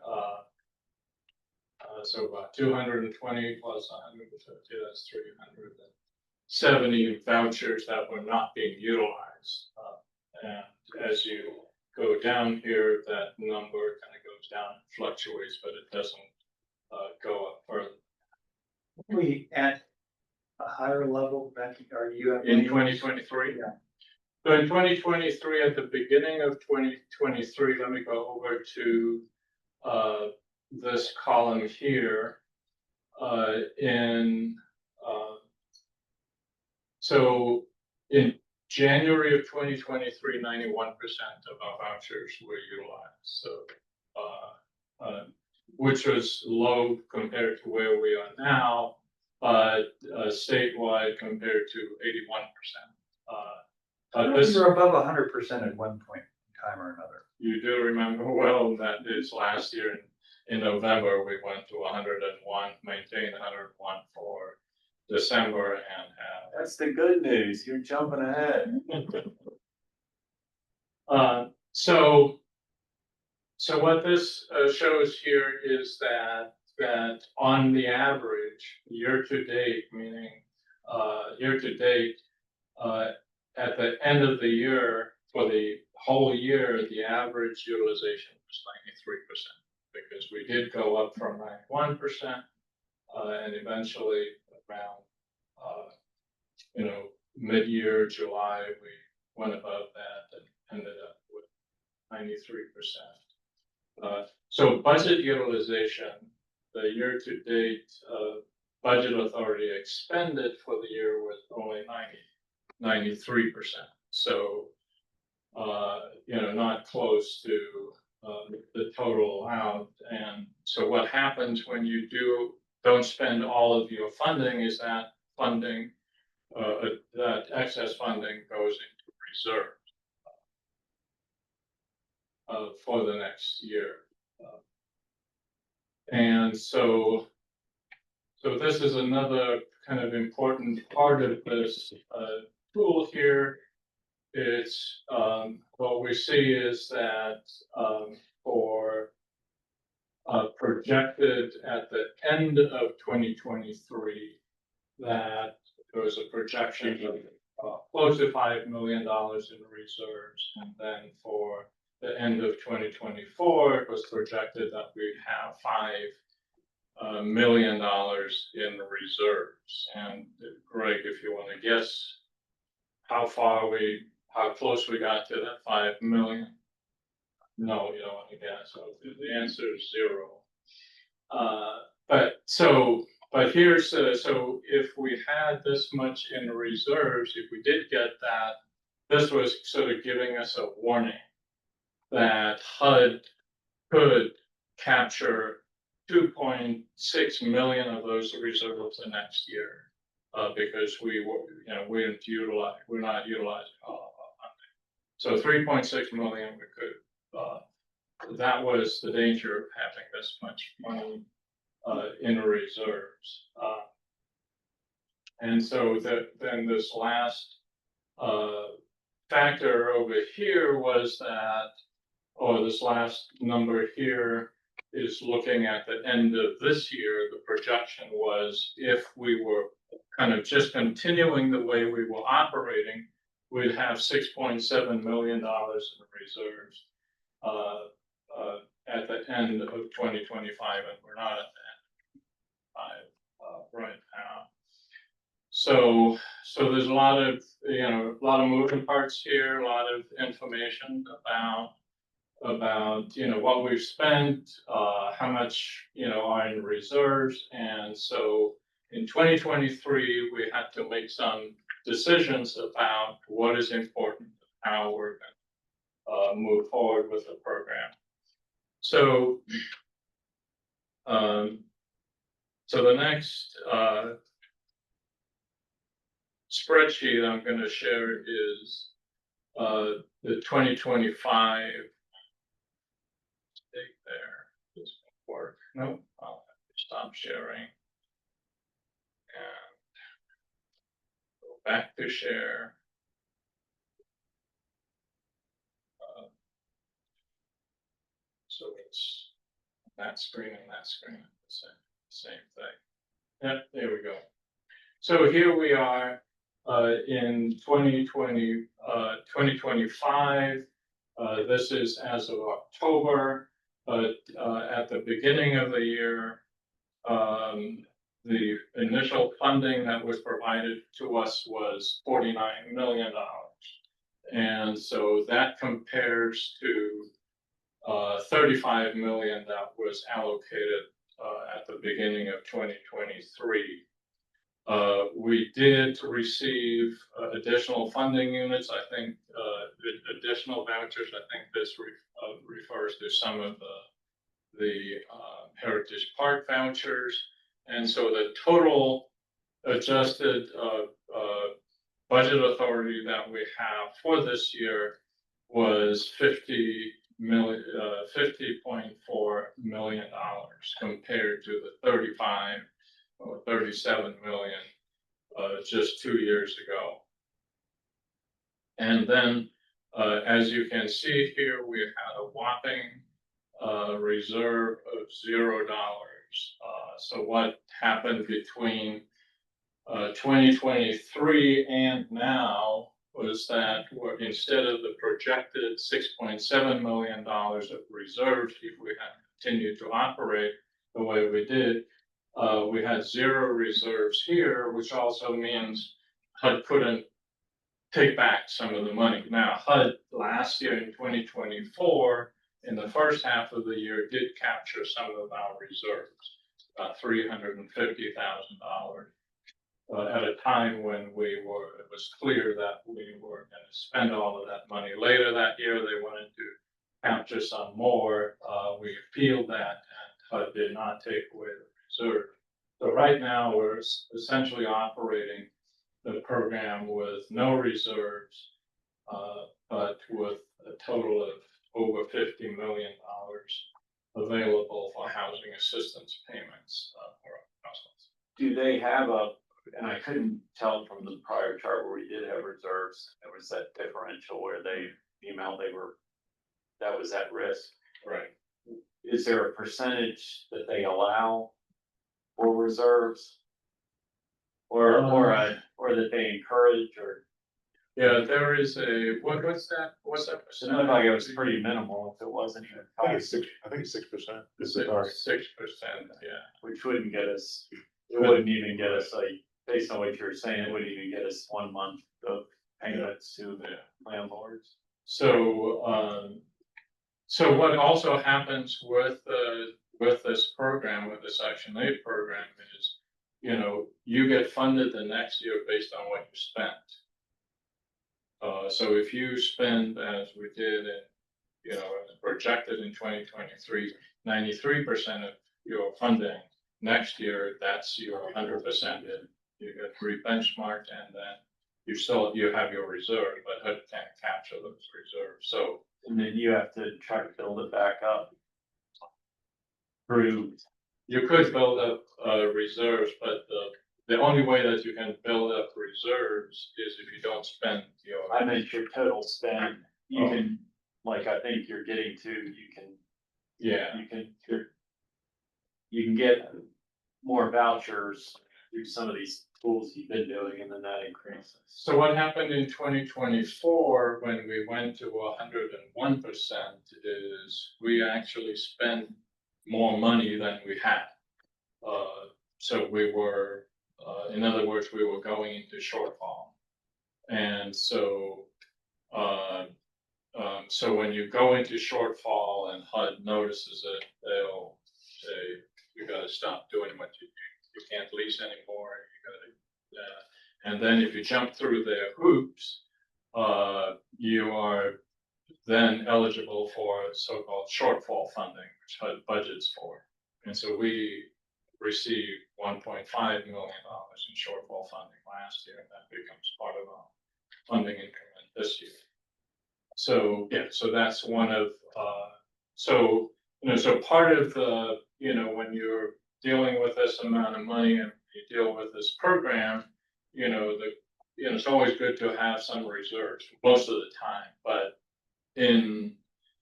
So about 220 plus 150, that's 370 vouchers that were not being utilized. And as you go down here, that number kind of goes down, fluctuates, but it doesn't go up further.
We at a higher level, Becky, are you at?
In 2023?
Yeah.
So in 2023, at the beginning of 2023, let me go over to this column here. So in January of 2023, 91% of our vouchers were utilized. So, which was low compared to where we are now, but statewide compared to 81%.
You're above 100% at one point in time or another.
You do remember well that is last year in November, we went to 101, maintained 101 for December and have.
That's the good news. You're jumping ahead.
So what this shows here is that on the average, year to date, meaning at the end of the year, for the whole year, the average utilization was 93%, because we did go up from 91%, and eventually around, mid-year July, we went above that and ended up with 93%. So budget utilization, the year-to-date budget authority expended for the year was only 93%. So, not close to the total amount. And so what happens when you don't spend all of your funding is that funding, that excess funding goes into reserve for the next year. And so this is another kind of important part of this tool here. It's what we see is that for projected at the end of 2023, that there was a projection of close to $5 million in reserves, and then for the end of 2024, it was projected that we'd have $5 million in reserves. And Greg, if you want to guess how close we got to that 5 million. No, you don't want to guess. So the answer is 0. But here's so if we had this much in reserves, if we did get that, this was sort of giving us a warning that HUD could capture 2.6 million of those reserves the next year, because we're not utilizing all of our funding. So 3.6 million we could. That was the danger of having this much money in reserves. And so then this last factor over here was that, or this last number here is looking at the end of this year. The projection was if we were kind of just continuing the way we were operating, we'd have $6.7 million in reserves at the end of 2025, and we're not at that right now. So there's a lot of moving parts here, a lot of information about what we've spent, how much are in reserves. And so in 2023 we had to make some decisions about what is important, how we're going to move forward with the program. So the next spreadsheet I'm going to share is the 2025. Stay there. This won't work. Nope. I'll have to stop sharing and go back to share. it's that screen and that screen, same thing. Yep, there we go. So here we are, in 2025. This is as of October, but, at the beginning of the year, the initial funding that was provided to us was $49 million. And so that compares to 35 million that was allocated at the beginning of 2023. We did receive additional funding units. I think additional vouchers. I think this refers to some of the Heritage Park vouchers. And so the total adjusted budget authority that we have for this year was $50.4 million compared to the 35 or 37 million just 2 years ago. And then, as you can see here, we had a whopping reserve of $0. So what happened between 2023 and now was that instead of the projected $6.7 million of reserves, if we had continued to operate the way we did, we had 0 reserves here, which also means HUD couldn't take back some of the money. Now, HUD last year in 2024, in the first half of the year, did capture some of our reserves, about $350,000. At a time when it was clear that we were going to spend all of that money. Later that year, they wanted to capture some more. We appealed that, and HUD did not take away the reserve. So right now, we're essentially operating the program with no reserves, but with a total of over $50 million available for housing assistance payments for households.
Do they have and I couldn't tell from the prior chart where we did have reserves, there was that differential where the amount that was at risk.
Right.
Is there a percentage that they allow for reserves? Or that they encourage, or?
Yeah, there is what's that
It
percentage?
looked like it was pretty minimal if it wasn't even.
I think it's 6%.
6%, yeah.
Which wouldn't get us, it wouldn't even get us, like, based on what you're saying, it wouldn't even get us 1 month of payments to the landlords.
So, so what also happens with this program, with the Section 8 program is, you get funded the next year based on what you spent. So if you spend, as we did as projected in 2023, 93% of your funding, next year, that's your 100%. You get re-benchmarked, and then you have your reserve, but HUD can't capture those reserves. So,
And then you have to try to build it back up through.
you could build up reserves, but the only way that you can build up reserves is if you don't spend your.
I meant your total spend, you can, like, I think you're getting to,
Yeah.
you can get more vouchers through some of these tools you've been doing, and then that increases.
So what happened in 2024 when we went to 101% is we actually spent more money than we had. So we were, in other words, we were going into shortfall. And so, so when you go into shortfall and HUD notices it, they'll say, you got to stop doing what you do. You can't lease anymore. You got to, and then if you jump through their hoops, you are then eligible for so-called shortfall funding, which HUD budgets for. And so we received $1.5 million in shortfall funding last year, and that becomes part of our funding increment this year. So yeah, so that's one of so part of the when you're dealing with this amount of money and you deal with this program, it's always good to have some reserves most of the time. But in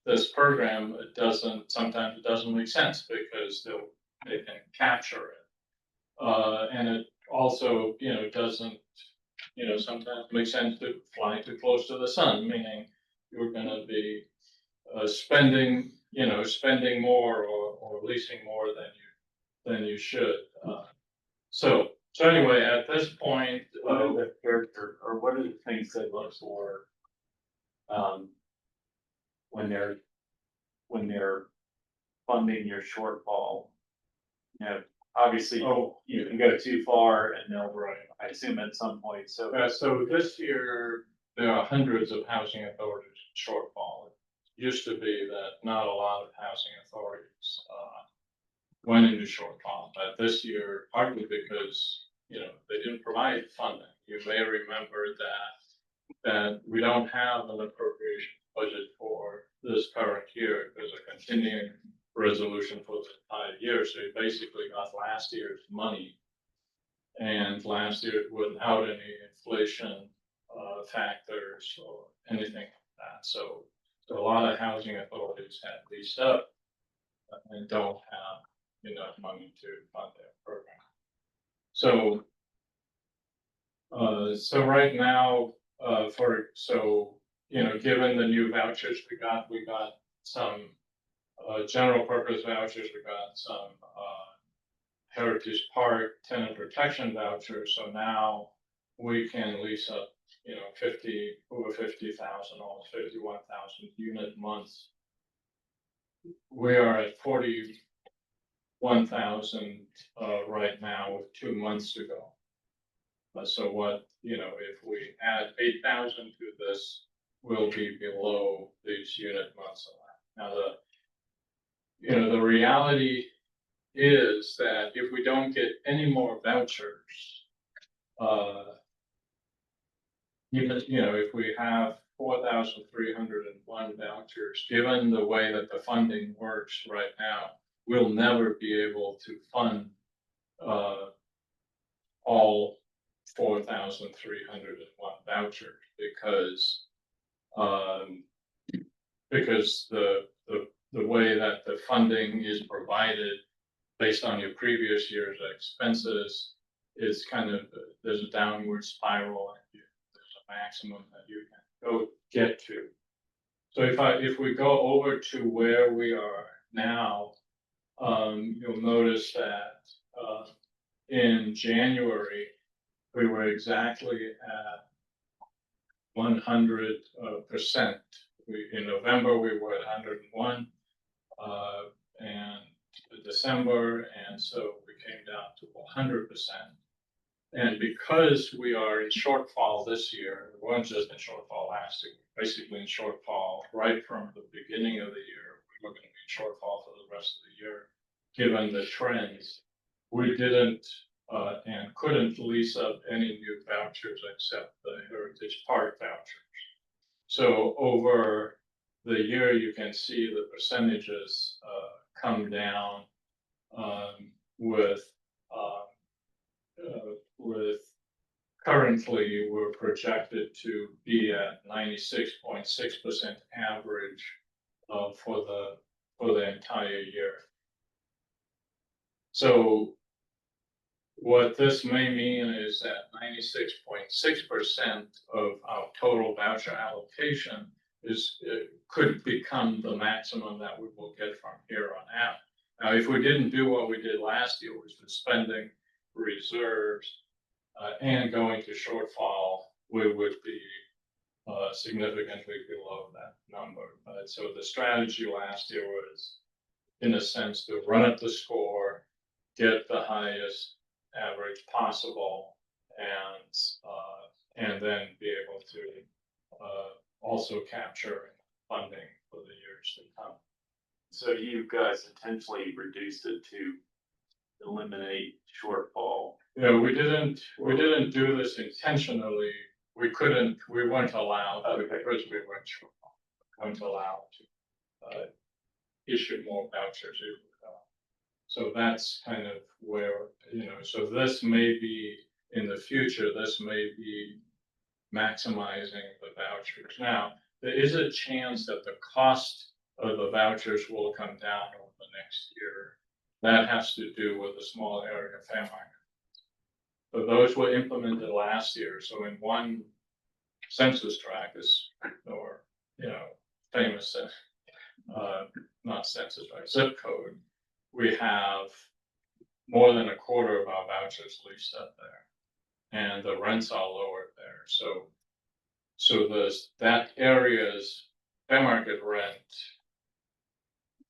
this program, sometimes it doesn't make sense because they can capture it. And it also, doesn't, sometimes make sense to fly too close to the sun, meaning you're gonna be spending more or leasing more than you should. So anyway, at this point,
What are the character, or what are the things they look for? When they're funding your shortfall? Obviously, you can go too far and they'll, I assume at some point, so.
so this year, there are hundreds of housing authorities in shortfall. It used to be that not a lot of housing authorities went into shortfall, but this year, partly because, they didn't provide funding. You may remember that we don't have an appropriation budget for this current year. There's a continuing resolution for the entire year, so you basically got last year's money. And last year without any inflation factors or anything like that. So a lot of housing authorities have leased up and don't have enough money to fund their program. So right now, given the new vouchers we got some general purpose vouchers, we got some Heritage Park tenant protection vouchers. So now we can lease up, over 50,000, almost 51,000 unit months. We are at 41,000 right now with 2 months to go. So if we add 8,000 to this, we'll be below these unit months. Now the reality is that if we don't get any more vouchers, if we have 4,301 vouchers, given the way that the funding works right now, we'll never be able to fund all 4,301 vouchers because the way that the funding is provided based on your previous year's expenses is there's a downward spiral and there's a maximum that you can go get to. So if we go over to where we are now, you'll notice that in January, we were exactly at 100%. In November, we were at 101, and December, and so we came down to 100%. And because we are in shortfall this year, we weren't just in shortfall last year, basically in shortfall right from the beginning of the year. We're going to be in shortfall for the rest of the year, given the trends. We didn't and couldn't lease up any new vouchers except the Heritage Park vouchers. So over the year, you can see the percentages come down with currently we're projected to be at 96.6% average for the entire year. So what this may mean is that 96.6% of our total voucher allocation could become the maximum that we will get from here on out. Now, if we didn't do what we did last year, which was spending reserves and going to shortfall, we would be significantly below that number. So the strategy last year was, in a sense, to run up the score, get the highest average possible, and then be able to also capture funding for the years to come.
So you guys intentionally reduced it to eliminate shortfall?
We didn't do this intentionally. We weren't allowed because we weren't allowed to issue more vouchers. So that's kind of where, so this may be, in the future, this may be maximizing the vouchers. Now, there is a chance that the cost the vouchers will come down over the next year. That has to do with the small area fair market. But those were implemented last year, so in one census tract is, or, famous, not census tract, zip code, we have more than a quarter of our vouchers leased up there. And the rents are lower there, so that area's fair market rent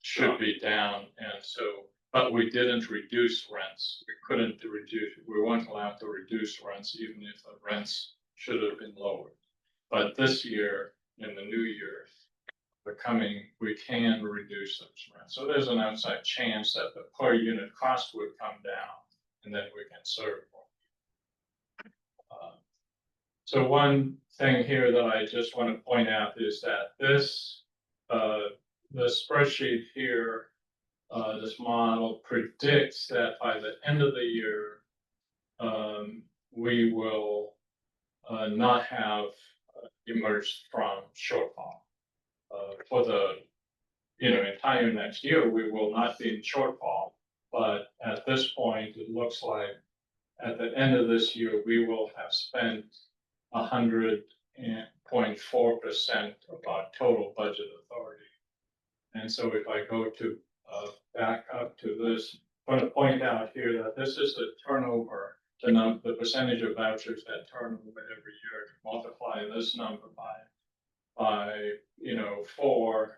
should be down, and so, but we didn't reduce rents. We weren't allowed to reduce rents even if the rents should have been lowered. But this year, in the new year, we can reduce those rents. So there's an outside chance that the per unit cost would come down, and then we can serve more. So one thing here that I just want to point out is that the spreadsheet here, this model predicts that by the end of the year, we will not have emerged from shortfall. For the entire next year, we will not be in shortfall. But at this point, it looks like at the end of this year, we will have spent 100.4% of our total budget authority. And so if I go to back up to this, I'm going to point out here that this is the turnover, the percentage of vouchers that turn over every year. Multiply this number by 4,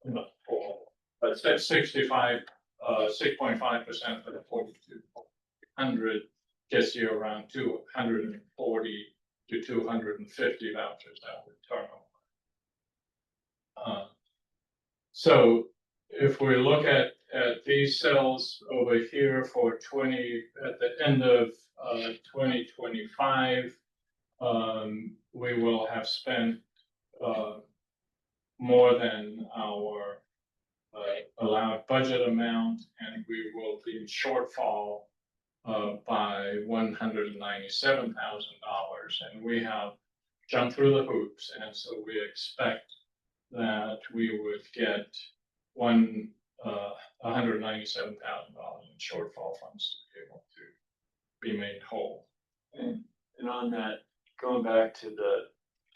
not 4, but 65, 6.5% for the 4,200 gets you around 240 to 250 vouchers that would turn over. So if we look at these cells over here for at the end of 2025, we will have spent more than our allowed budget amount, and we will be in shortfall by $197,000, and we have jumped through the hoops, and so we expect that we would get $197,000 in shortfall funds to be able to be made whole.
And on that, going back to the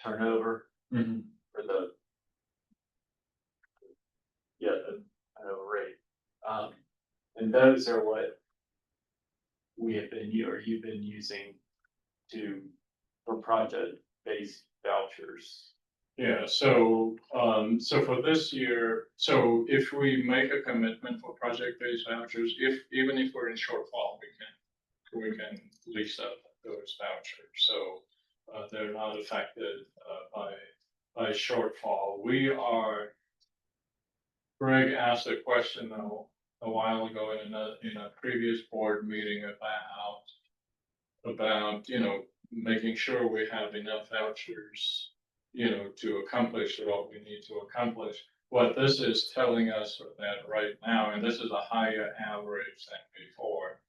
turnover or the turnover rate, and those are what we have been, you've been using for project-based vouchers.
Yeah, so for this year, so if we make a commitment for project-based vouchers, even if we're in shortfall, we can lease up those vouchers. So they're not affected by shortfall. Greg asked a question a while ago in a previous board meeting about making sure we have enough vouchers to accomplish what we need to accomplish. What this is telling us that right now, and this is a higher average than before,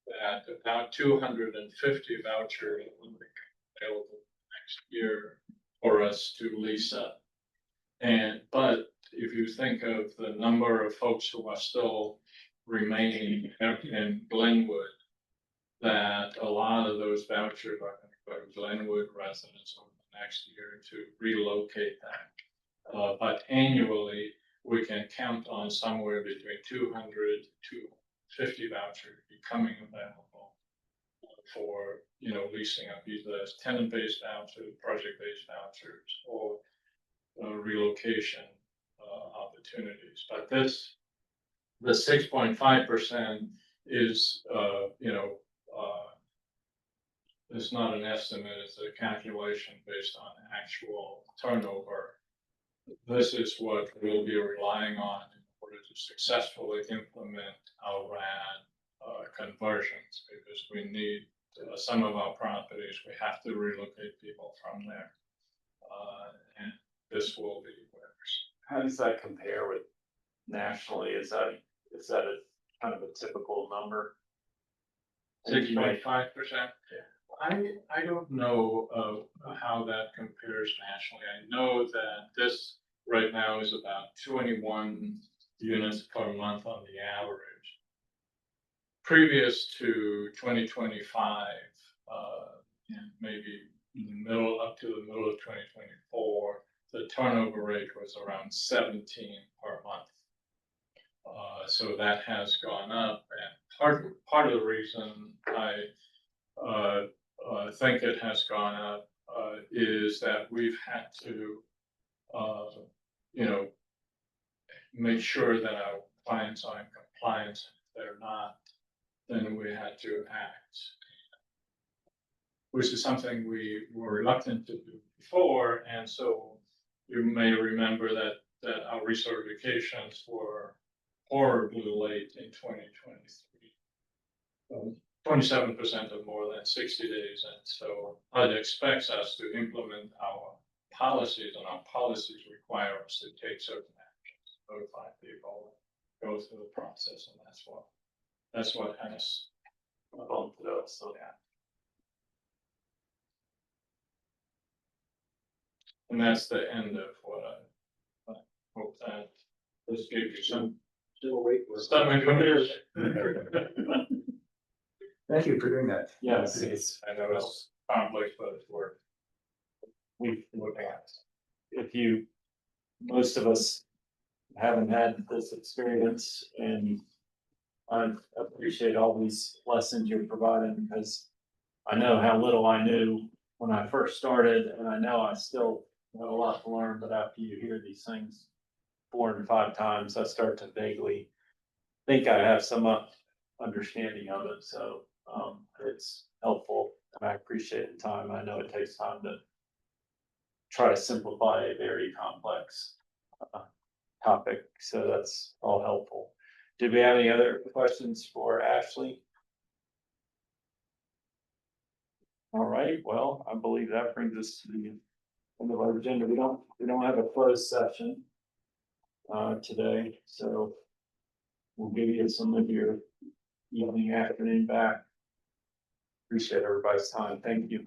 that about 250 vouchers will be available next year for us to lease up. But if you think of the number of folks who are still remaining in Glenwood, that a lot of those vouchers are going to go to Glenwood residents over the next year to relocate that. But annually, we can count on somewhere between 200 to 250 vouchers becoming available for leasing up either as tenant-based vouchers, project-based vouchers, or relocation opportunities. But the 6.5% is it's not an estimate, it's a calculation based on actual turnover. This is what we'll be relying on in order to successfully implement our RHA conversions, because we need some of our properties, we have to relocate people from there. And this will be worse.
How does that compare with nationally? Is that a kind of a typical number?
6.5%. I don't know how that compares nationally. I know that right now is about 21 units per month on the average. Previous to 2025, and maybe in the middle, up to the middle of 2024, the turnover rate was around 17 per month. So that has gone up, and part of the reason I think it has gone up is that we've had to, you know, make sure that our clients are in compliance. If they're not, then we had to act, which is something we were reluctant to do before. And so you may remember that our recertifications were horribly late in 2023. 27% of more than 60 days. And so HUD expects us to implement our policies, and our policies require us to take certain actions, notify people, go through the process, and that's what has bumped it up. So yeah. And that's the end of what I hope that this gave you some information.
Thank you for doing that.
Yes, it's,
I know it's complex, but it's work.
we've looked at. Most of us haven't had this experience, and I appreciate all these lessons you're providing, because I know how little I knew when I first started, and I know I still have a lot to learn, but after you hear these things 4 and 5 times, I start to vaguely think I have some understanding of it, so it's helpful, and I appreciate the time. I know it takes time to try to simplify a very complex topic, so that's all helpful. Did we have any other questions for Ashley? All right, well, I believe that brings us to the end of our agenda. We don't have a closed session today, so we'll give you some of your evening, afternoon back. Appreciate everybody's time. Thank you.